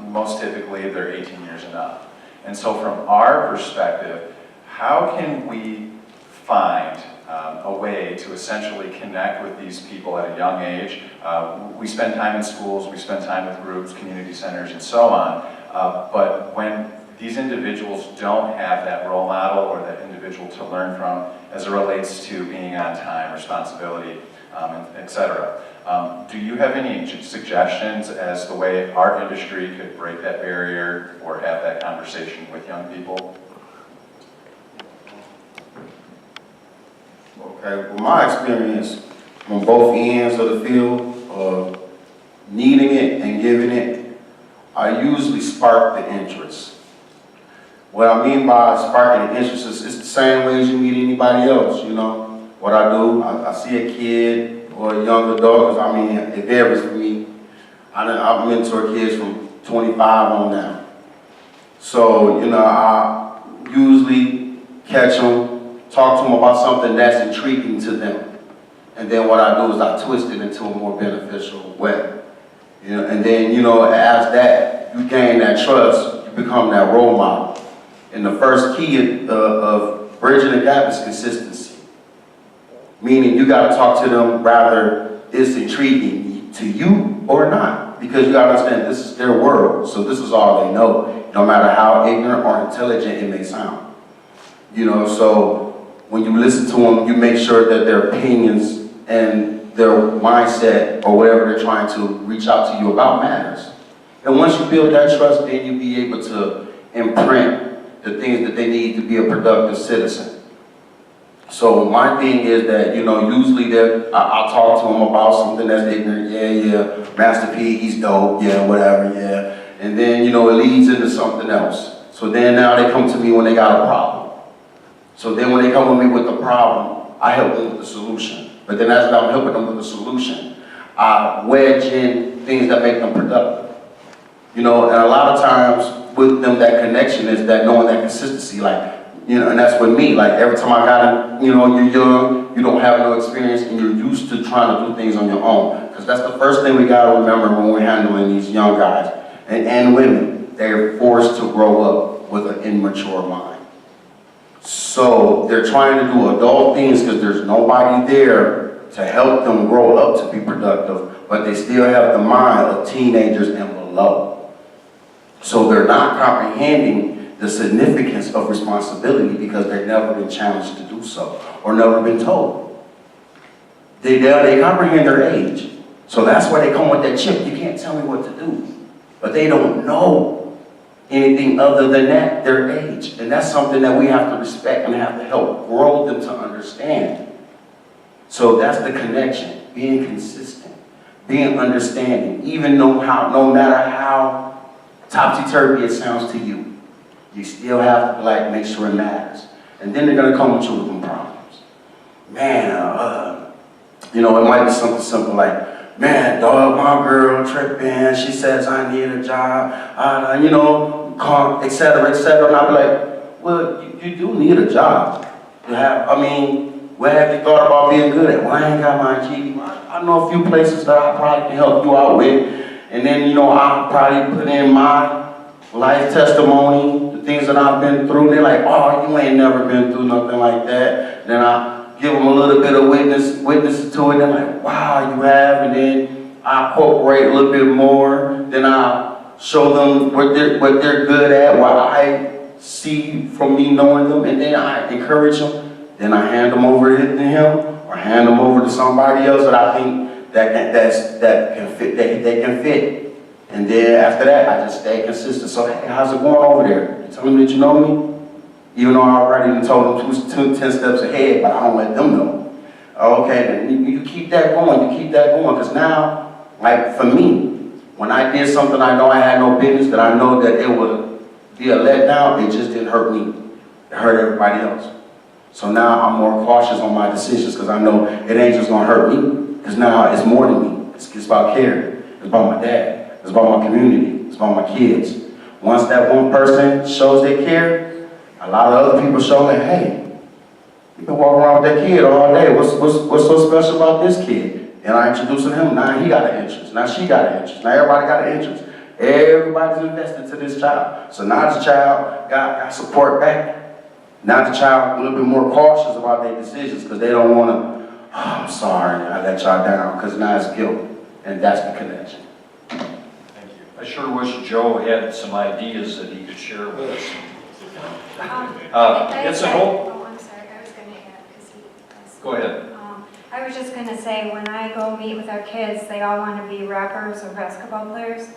most typically they're 18 years and up. And so from our perspective, how can we find a way to essentially connect with these people at a young age? We spend time in schools, we spend time with groups, community centers, and so on. But when these individuals don't have that role model or that individual to learn from as it relates to being on time, responsibility, etc. Do you have any suggestions as the way our industry could break that barrier or have that conversation with young people? Okay, well, my experience on both ends of the field of needing it and giving it, I usually spark the interest. What I mean by sparking the interest is it's the same way as you meet anybody else, What I do, I see a kid or a young adult, because it varies for me. I mentor kids from 25 on down. So, I usually catch them, talk to them about something that's intriguing to them. And then what I do is I twist it into a more beneficial way. And then, as that, you gain that trust, you become that role model. And the first key of bridging the gap is consistency. Meaning you got to talk to them rather it's intriguing to you or not. Because you gotta understand, this is their world, so this is all they know, no matter how ignorant or intelligent it may sound. You know, so when you listen to them, you make sure that their opinions and their mindset or whatever they're trying to reach out to you about matters. And once you build that trust, then you'll be able to imprint the things that they need to be a productive citizen. So my thing is that, you know, usually I'll talk to them about something that's ignorant. Yeah, Master P, he's dope, yeah, whatever, yeah. And then, you know, it leads into something else. So then now they come to me when they got a problem. So then when they come with me with the problem, I help them with the solution. But then as I'm helping them with the solution, I wedge in things that make them productive. You know, and a lot of times with them, that connection is that knowing that consistency, like, you know, and that's with me. Like every time I got, you know, you're young, you don't have no experience, and you're used to trying to do things on your own. Because that's the first thing we got to remember when we're handling these young guys and women. They're forced to grow up with an immature mind. So they're trying to do adult things because there's nobody there to help them grow up to be productive, but they still have the mind of teenagers and below. So they're not comprehending the significance of responsibility because they've never been challenged to do so or never been told. They comprehend their age. So that's why they come with that chip. You can't tell me what to do. But they don't know anything other than that, their age. And that's something that we have to respect and have to help grow them to understand. So that's the connection, being consistent, being understanding, even no matter how topsy-turvy it sounds to you. You still have to like make sure it matters. And then they're gonna come with you with them problems. Man, you know, it might be something simple like, man, dog, my girl tripping, she says I need a job, you know, et cetera, et cetera. And I'll be like, well, you do need a job. What have you thought about being good at? Well, I ain't got my GED. I know a few places that I probably can help you out with. And then, you know, I'll probably put in my life testimony, the things that I've been through. They're like, oh, you ain't never been through nothing like that. Then I give them a little bit of witness to it. They're like, wow, you have. And then I incorporate a little bit more. Then I show them what they're good at, what I see from me knowing them. And then I encourage them. Then I hand them over to him or hand them over to somebody else that I think that can fit, that they can fit. And then after that, I just stay consistent. So, hey, how's it going over there? You tell them that you know me? Even though I already told them 10 steps ahead, but I don't let them know. Okay, then you keep that going, because now, like for me, when I did something I know I had no business, that I know that it would be a letdown, it just didn't hurt me. It hurt everybody else. So now I'm more cautious on my decisions because I know it ain't just gonna hurt me, because now it's more than me. It's about care. It's about my dad. It's about my community. It's about my kids. Once that one person shows they care, a lot of other people show like, hey, you been walking around with that kid all day. What's so special about this kid? And I introducing him. Now he got an interest. Now she got an interest. Now everybody got an interest. Everybody's invested to this child. So now the child got support back. Now the child a little bit more cautious about their decisions because they don't want to, oh, I'm sorry, I let y'all down, because now it's guilt. And that's the connection. I sure wish Joe had some ideas that he could share with us. It's an old... Oh, I'm sorry, I was going to add, because he... Go ahead. I was just going to say, when I go meet with our kids, they all want to be rappers or basketball players.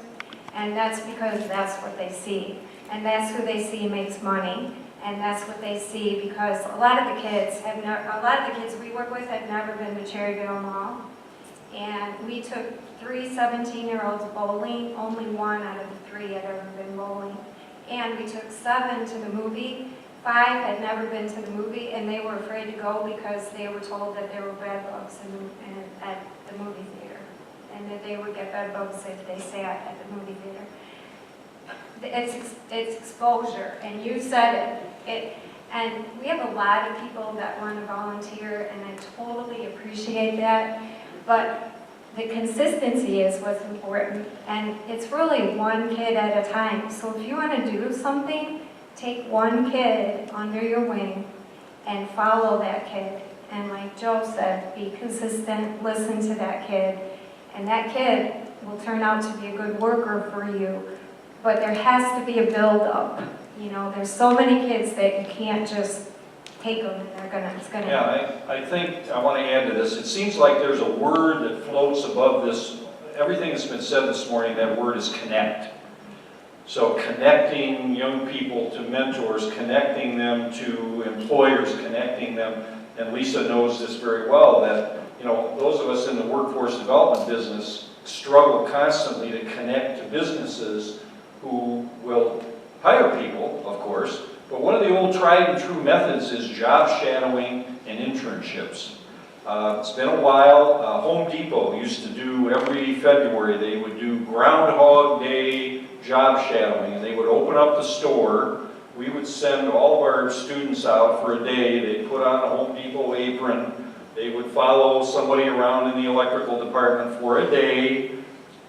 And that's because that's what they see. And that's who they see makes money. And that's what they see, because a lot of the kids we work with have never been to Cherryville Mall. And we took 3 17-year-olds bowling. Only 1 out of the 3 had ever been bowling. And we took 7 to the movie. 5 had never been to the movie, and they were afraid to go because they were told that there were bed bugs at the movie theater, and that they would get bed bugs if they sat at the movie theater. It's exposure, and you said it. And we have a lot of people that want to volunteer, and I totally appreciate that. But the consistency is what's important, and it's really one kid at a time. So if you want to do something, take one kid under your wing and follow that kid and like Joe said, be consistent, listen to that kid, and that kid will turn out to be a good worker for you. But there has to be a build-up. You know, there's so many kids that you can't just take them and it's gonna. Yeah, I think I want to add to this. It seems like there's a word that floats above this. Everything that's been said this morning, that word is connect. So connecting young people to mentors, connecting them to employers, connecting them, and Lisa knows this very well, that, you know, those of us in the workforce development business struggle constantly to connect to businesses who will hire people, of course, but one of the old tried and true methods is job shadowing and internships. It's been a while. Home Depot used to do every February, they would do Groundhog Day job shadowing, and they would open up the store. We would send all of our students out for a day. They'd put on a Home Depot apron. They would follow somebody around in the electrical department for a day.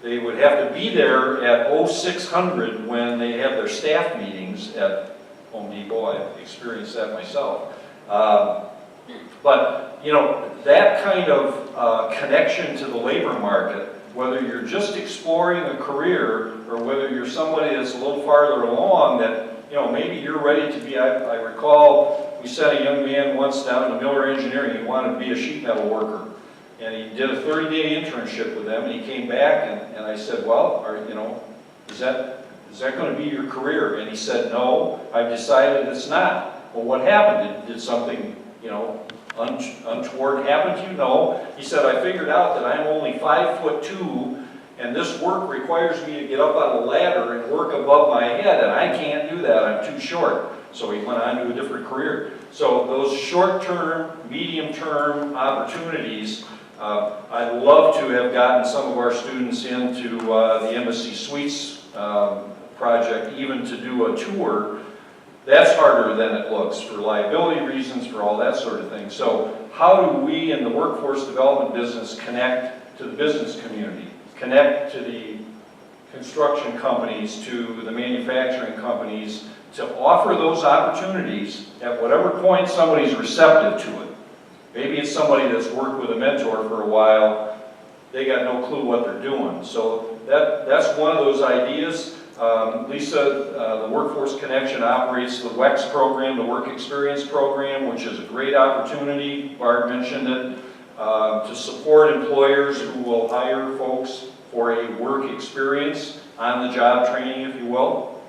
They would have to be there at 0600 when they have their staff meetings at Home Depot. I've experienced that myself. But, you know, that kind of connection to the labor market, whether you're just exploring a career or whether you're somebody that's a little farther along that, you know, maybe you're ready to be, I recall we sent a young man once down to Miller Engineering. He wanted to be a sheet metal worker. And he did a 30-day internship with them, and he came back, and I said, well, you know, is that going to be your career? And he said, no, I've decided it's not. Well, what happened? Did something, you know, untoward happen to you? No. He said, I figured out that I'm only 5'2", and this work requires me to get up on a ladder and work above my head, and I can't do that. I'm too short. So he went on to a different career. So those short-term, medium-term opportunities, I'd love to have gotten some of our students into the Embassy Suites project, even to do a tour. That's harder than it looks for liability reasons, for all that sort of thing. So how do we in the workforce development business connect to the business community, connect to the construction companies, to the manufacturing companies, to offer those opportunities at whatever point somebody's receptive to it. Maybe it's somebody that's worked with a mentor for a while, they got no clue what they're doing. So that's one of those ideas. Lisa, the Workforce Connection operates the WEX program, the Work Experience program, which is a great opportunity, Barb mentioned it, to support employers who will hire folks for a work experience, on-the-job training, if you will.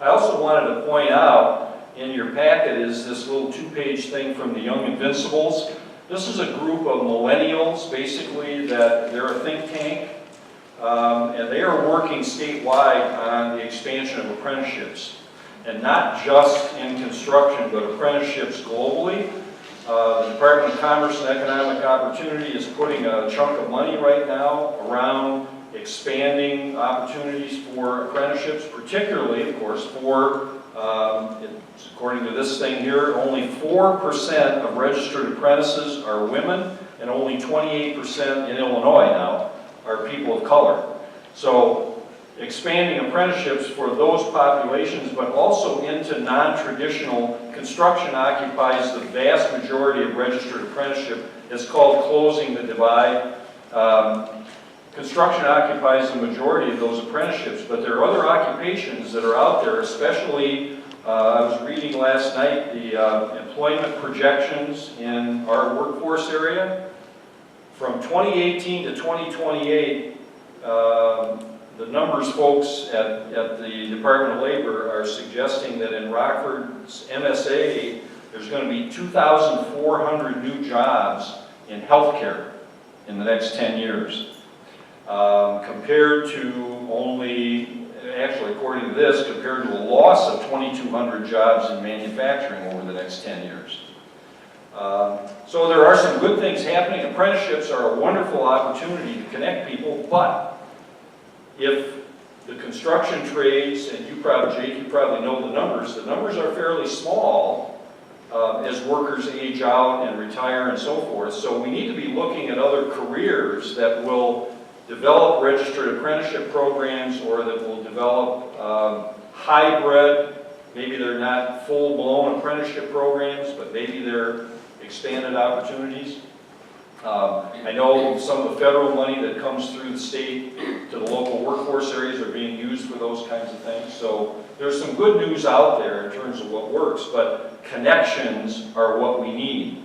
I also wanted to point out, in your packet is this little 2-page thing from the Young Invincibles. This is a group of millennials, basically, that they're a think tank, and they are working statewide on the expansion of apprenticeships, and not just in construction, but apprenticeships globally. The Department of Commerce and Economic Opportunity is putting a chunk of money right now around expanding opportunities for apprenticeships, particularly, of course, for, according to this thing here, only 4% of registered apprentices are women, and only 28% in Illinois now are people of color. So expanding apprenticeships for those populations, but also into non-traditional construction occupies the vast majority of registered apprenticeship. It's called closing the divide. Construction occupies the majority of those apprenticeships, but there are other occupations that are out there, especially, I was reading last night the employment projections in our workforce area. From 2018 to 2028, the numbers folks at the Department of Labor are suggesting that in Rockford's MSA, there's going to be 2,400 new jobs in healthcare in the next 10 years. Compared to only, actually according to this, compared to a loss of 2,200 jobs in manufacturing over the next 10 years. So there are some good things happening. Apprenticeships are a wonderful opportunity to connect people, but if the construction trades, and you probably, Jake, you probably know the numbers are fairly small as workers age out and retire and so forth. So we need to be looking at other careers that will develop registered apprenticeship programs, or that will develop hybrid, maybe they're not full-blown apprenticeship programs, but maybe they're expanded opportunities. I know some of the federal money that comes through the state to the local workforce areas are being used for those kinds of things. So there's some good news out there in terms of what works, but connections are what we need.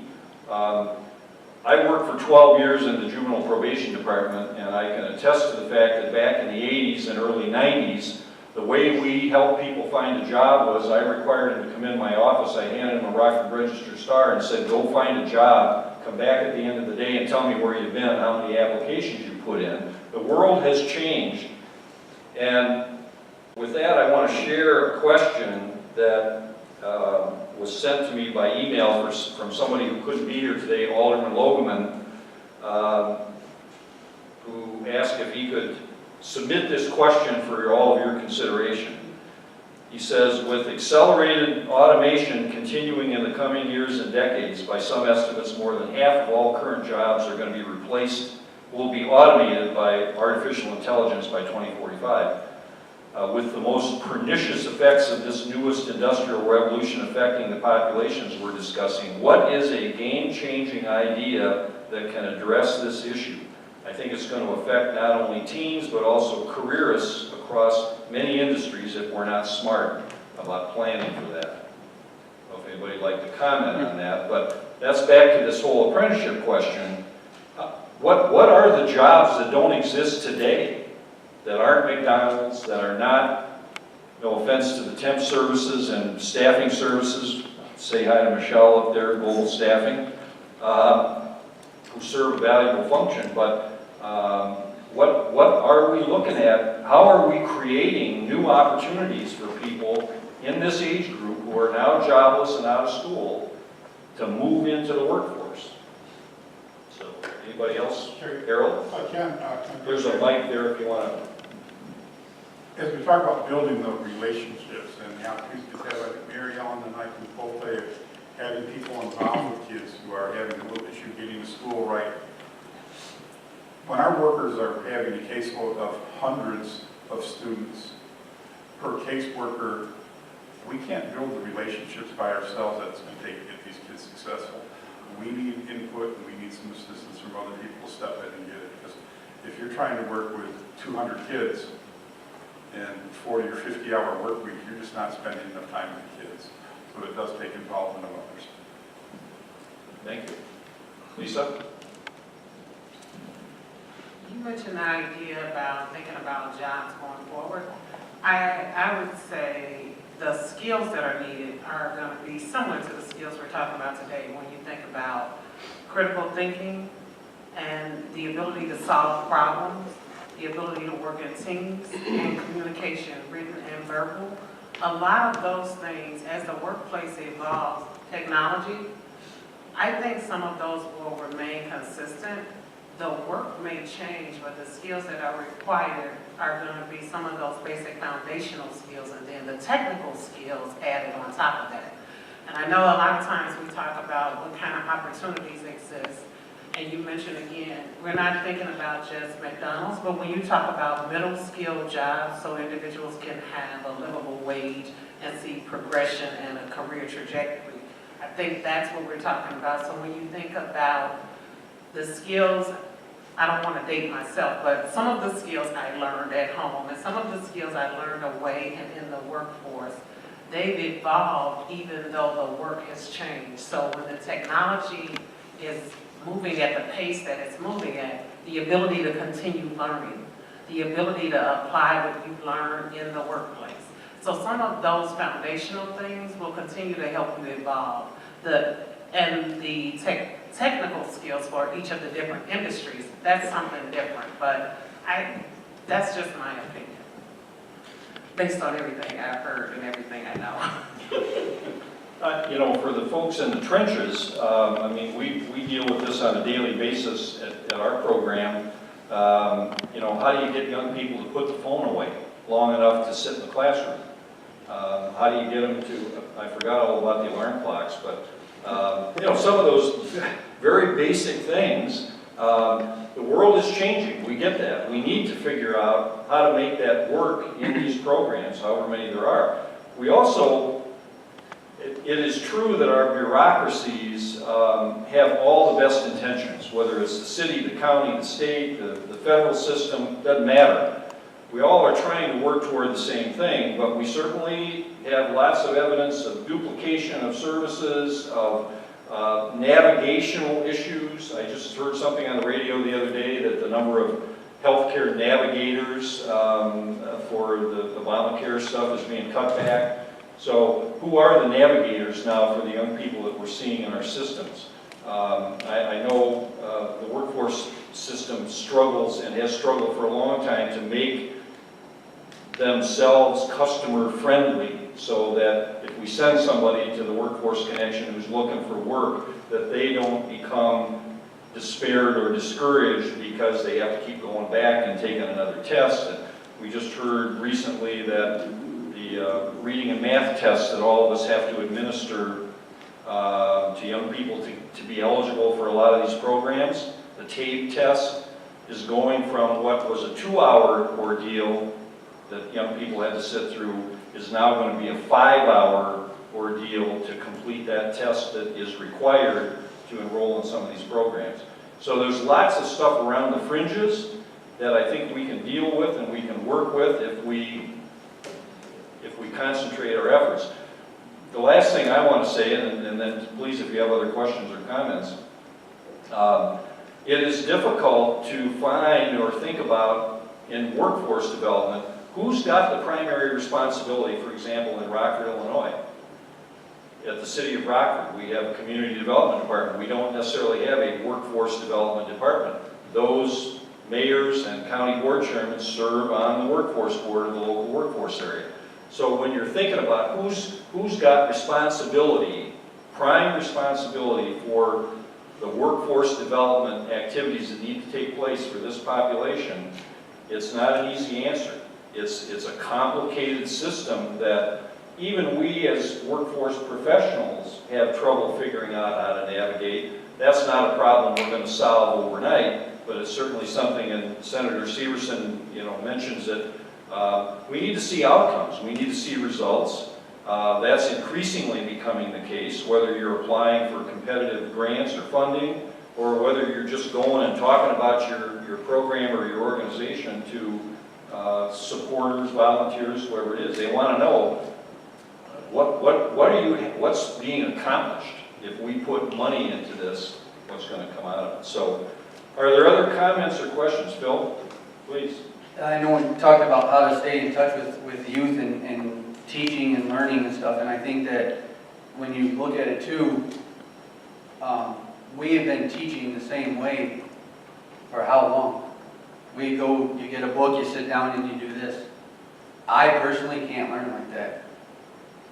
I worked for 12 years in the juvenile probation department, and I can attest to the fact that back in the 80s and early 90s, the way we helped people find a job was I required them to come in my office, I handed them a Rockford Register Star and said, go find a job, come back at the end of the day and tell me where you've been, how many applications you put in. The world has changed, and with that I want to share a question that was sent to me by email from somebody who couldn't be here today, Alderman Logeman, who asked if he could submit this question for all of your consideration. He says, with accelerated automation continuing in the coming years and decades, by some estimates more than half of all current jobs are going to be replaced, will be automated by artificial intelligence by 2045. With the most pernicious effects of this newest industrial revolution affecting the populations we're discussing, what is a game-changing idea that can address this issue? I think it's going to affect not only teens, but also careerists across many industries if we're not smart about planning for that. I don't know if anybody'd like to comment on that, but that's back to this whole apprenticeship question. What are the jobs that don't exist today, that aren't McDonald's, that are not, no offense to the temp services and staffing services, say hi to Michelle up there, Global Staffing, who serve a valuable function, but what are we looking at? How are we creating new opportunities for people in this age group who are now jobless and out of school to move into the workforce? So, anybody else? Harold? I can. There's a mic there if you want to. As we talk about building the relationships and the opportunities to have, I think Mary Ellen and I can both say having people involved with kids who are having a little issue getting to school right. When our workers are having a caseload of hundreds of students per caseworker, we can't build the relationships by ourselves that it's going to take to get these kids successful. We need input and we need some assistance from other people to step in and get it. Because if you're trying to work with 200 kids in 40 or 50 hour work week, you're just not spending enough time with the kids. So it does take involvement of others. Thank you. Lisa? You mentioned the idea about thinking about jobs going forward. I would say the skills that are needed are going to be similar to the skills we're talking about today when you think about critical thinking and the ability to solve problems, the ability to work in teams, and communication, written and verbal. A lot of those things, as the workplace evolves, technology, I think some of those will remain consistent. The work may change, but the skills that are required are going to be some of those basic foundational skills, and then the technical skills added on top of that. And I know a lot of times we talk about what kind of opportunities exist, and you mentioned again, we're not thinking about just McDonald's, but when you talk about middle skill jobs so individuals can have a livable wage and see progression and a career trajectory, I think that's what we're talking about. So when you think about the skills, I don't want to date myself, but some of the skills I learned at home and some of the skills I learned away and in the workforce, they've evolved even though the work has changed. So when the technology is moving at the pace that it's moving at, the ability to continue learning, the ability to apply what you've learned in the workplace. So some of those foundational things will continue to help you evolve. The technical skills for each of the different industries, that's something different, but that's just my opinion, based on everything I've heard and everything I know. You know, for the folks in the trenches, I mean, we deal with this on a daily basis at our program. You know, how do you get young people to put the phone away long enough to sit in the classroom? How do you get them to, I forgot all about the alarm clocks, but you know, some of those very basic things, the world is changing, we get that. We need to figure out how to make that work in these programs, however many there are. We also, it is true that our bureaucracies have all the best intentions, whether it's the city, the county, the state, the federal system, doesn't matter. We all are trying to work toward the same thing, but we certainly have lots of evidence of duplication of services, of navigational issues. I just heard something on the radio the other day that the number of healthcare navigators for the Obamacare stuff is being cut back. So who are the navigators now for the young people that we're seeing in our systems? I know the workforce system struggles and has struggled for a long time to make themselves customer friendly, so that if we send somebody to the Workforce Connection who's looking for work, that they don't become despaired or discouraged because they have to keep going back and taking another test. And we just heard recently that the reading and math tests that all of us have to administer to young people to be eligible for a lot of these programs, the TABE test is going from what was a 2-hour ordeal that young people had to sit through, is now going to be a 5-hour ordeal to complete that test that is required to enroll in some of these programs. So there's lots of stuff around the fringes that I think we can deal with and we can work with if we concentrate our efforts. The last thing I want to say, and then please if you have other questions or comments, it is difficult to find or think about in workforce development who's got the primary responsibility. For example, in Rockford, Illinois, at the city of Rockford, we have a community development department. We don't necessarily have a workforce development department. Those mayors and county board chairmen serve on the workforce board of the local workforce area. So when you're thinking about who's got responsibility, prime responsibility for the workforce development activities that need to take place for this population, it's not an easy answer. It's a complicated system that even we as workforce professionals have trouble figuring out how to navigate. That's not a problem we're going to solve overnight, but it's certainly something, and Senator Severson, mentions that we need to see outcomes. We need to see results. That's increasingly becoming the case, whether you're applying for competitive grants or funding, or whether you're just going and talking about your program or your organization to supporters, volunteers, whoever it is. They want to know what's being accomplished. If we put money into this, what's going to come out of it? So, are there other comments or questions? Phil, please. I know we talked about how to stay in touch with youth and teaching and learning and stuff, and I think that when you look at it too, we have been teaching the same way for how long? We go, you get a book, you sit down and you do this. I personally can't learn like that.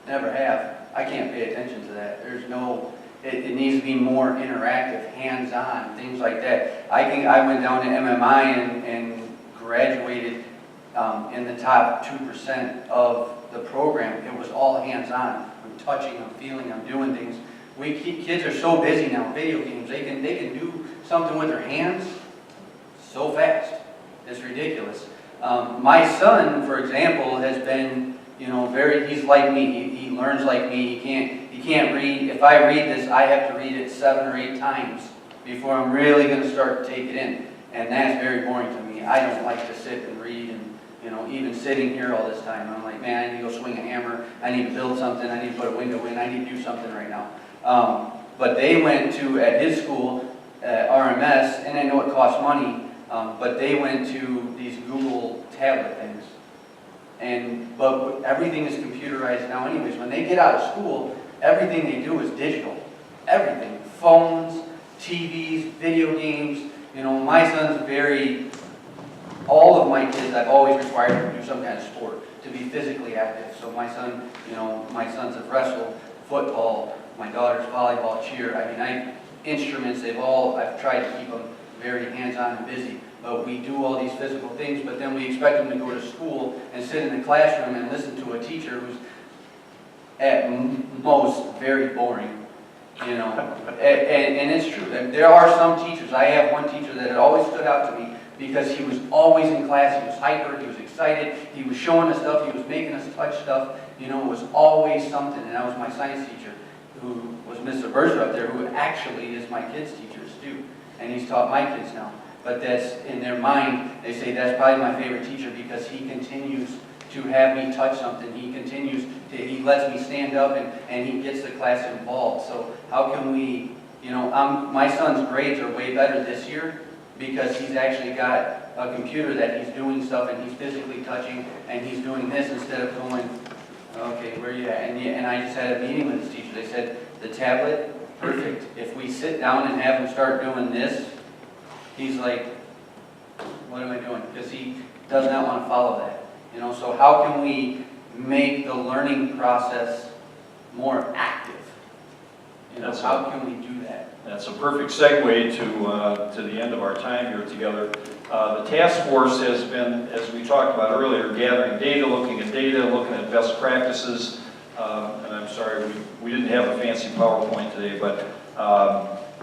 Never have. I can't pay attention to that. There's no, it needs to be more interactive, hands-on, things like that. I went down to MMI and graduated in the top 2% of the program. It was all hands-on. I'm touching, I'm feeling, I'm doing things. Kids are so busy now, video games, they can do something with their hands so fast. It's ridiculous. My son, for example, has been, he's like me. He learns like me. He can't read. If I read this, I have to read it 7 or 8 times before I'm really going to start to take it in. And that's very boring to me. I don't like to sit and read and, even sitting here all this time. I'm like, man, I need to go swing a hammer. I need to build something. I need to put a window in. I need to do something right now. But they went to, at his school, RMS, and I know it costs money, but they went to these Google tablet things. But everything is computerized now anyways. When they get out of school, everything they do is digital. Everything. Phones, TVs, video games. My son's all of my kids, I've always required them to do some kind of sport, to be physically active. So my son, my sons have wrestled, football, my daughter's volleyball, cheer. Instruments, I've tried to keep them very hands-on and busy. But we do all these physical things, but then we expect them to go to school and sit in the classroom and listen to a teacher who's at most very boring, And it's true. There are some teachers, I have one teacher that had always stood out to me because he was always in class, he was hyper, he was excited, he was showing us stuff, he was making us touch stuff, you know, it was always something. And that was my science teacher, who was Mr. Berger up there, who actually is my kids' teacher too. And he's taught my kids now. But that's, in their mind, they say that's probably my favorite teacher because he continues to have me touch something. He continues to, he lets me stand up and he gets the class involved. So how can we, you know, my son's grades are way better this year because he's actually got a computer that he's doing stuff and he's physically touching and he's doing this instead of going, okay, where are you at? And I just had a meeting with his teacher. They said, the tablet, perfect. If we sit down and have him start doing this, he's like, what am I doing? Because he does not want to follow that. You know, so how can we make the learning process more active? You know, how can we do that? That's a perfect segue to the end of our time here together. The task force has been, as we talked about earlier, gathering data, looking at best practices. And I'm sorry, we didn't have a fancy PowerPoint today, but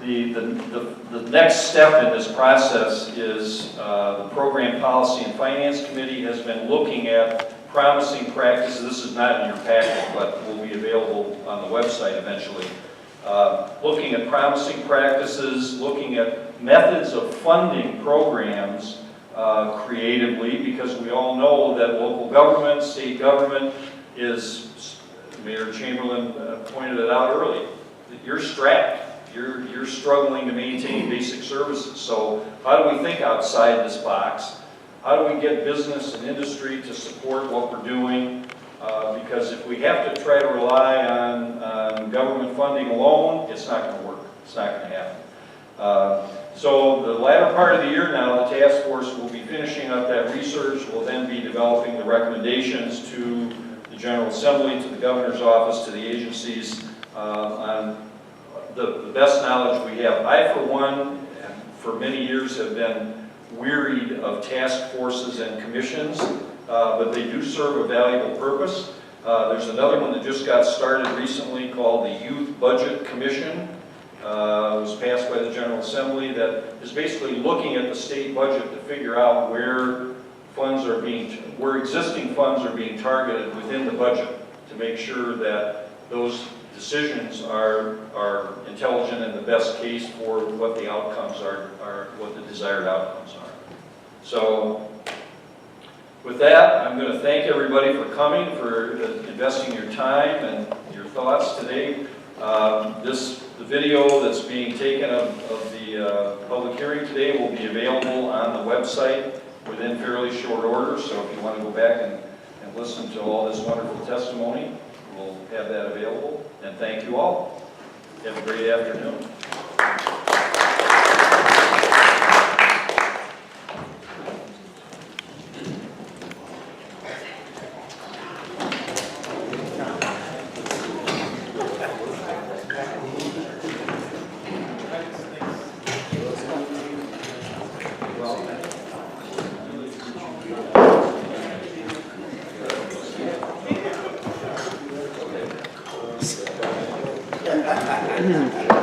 the next step in this process is the Program Policy and Finance Committee has been looking at promising practices. This is not in your packet, but will be available on the website eventually. Looking at promising practices, looking at methods of funding programs creatively, because we all know that local government, state government is, Mayor Chamberlain pointed it out early, that you're strapped. You're struggling to maintain basic services. So how do we think outside this box? How do we get business and industry to support what we're doing? Because if we have to try to rely on government funding alone, it's not going to work. It's not going to happen. So the latter part of the year now, the task force will be finishing up that research. We'll then be developing the recommendations to the General Assembly, to the Governor's Office, to the agencies on the best knowledge we have. I, for one, for many years have been wearied of task forces and commissions, but they do serve a valuable purpose. There's another one that just got started recently called the Youth Budget Commission. It was passed by the General Assembly that is basically looking at the state budget to figure out where existing funds are being targeted within the budget to make sure that those decisions are intelligent and the best case for what the outcomes are what the desired outcomes are. So with that, I'm going to thank everybody for coming, for investing your time and your thoughts today. The video that's being taken of the public hearing today will be available on the website within fairly short order. So if you want to go back and listen to all this wonderful testimony, we'll have that available. And thank you all. Have a great afternoon. Mm-hmm.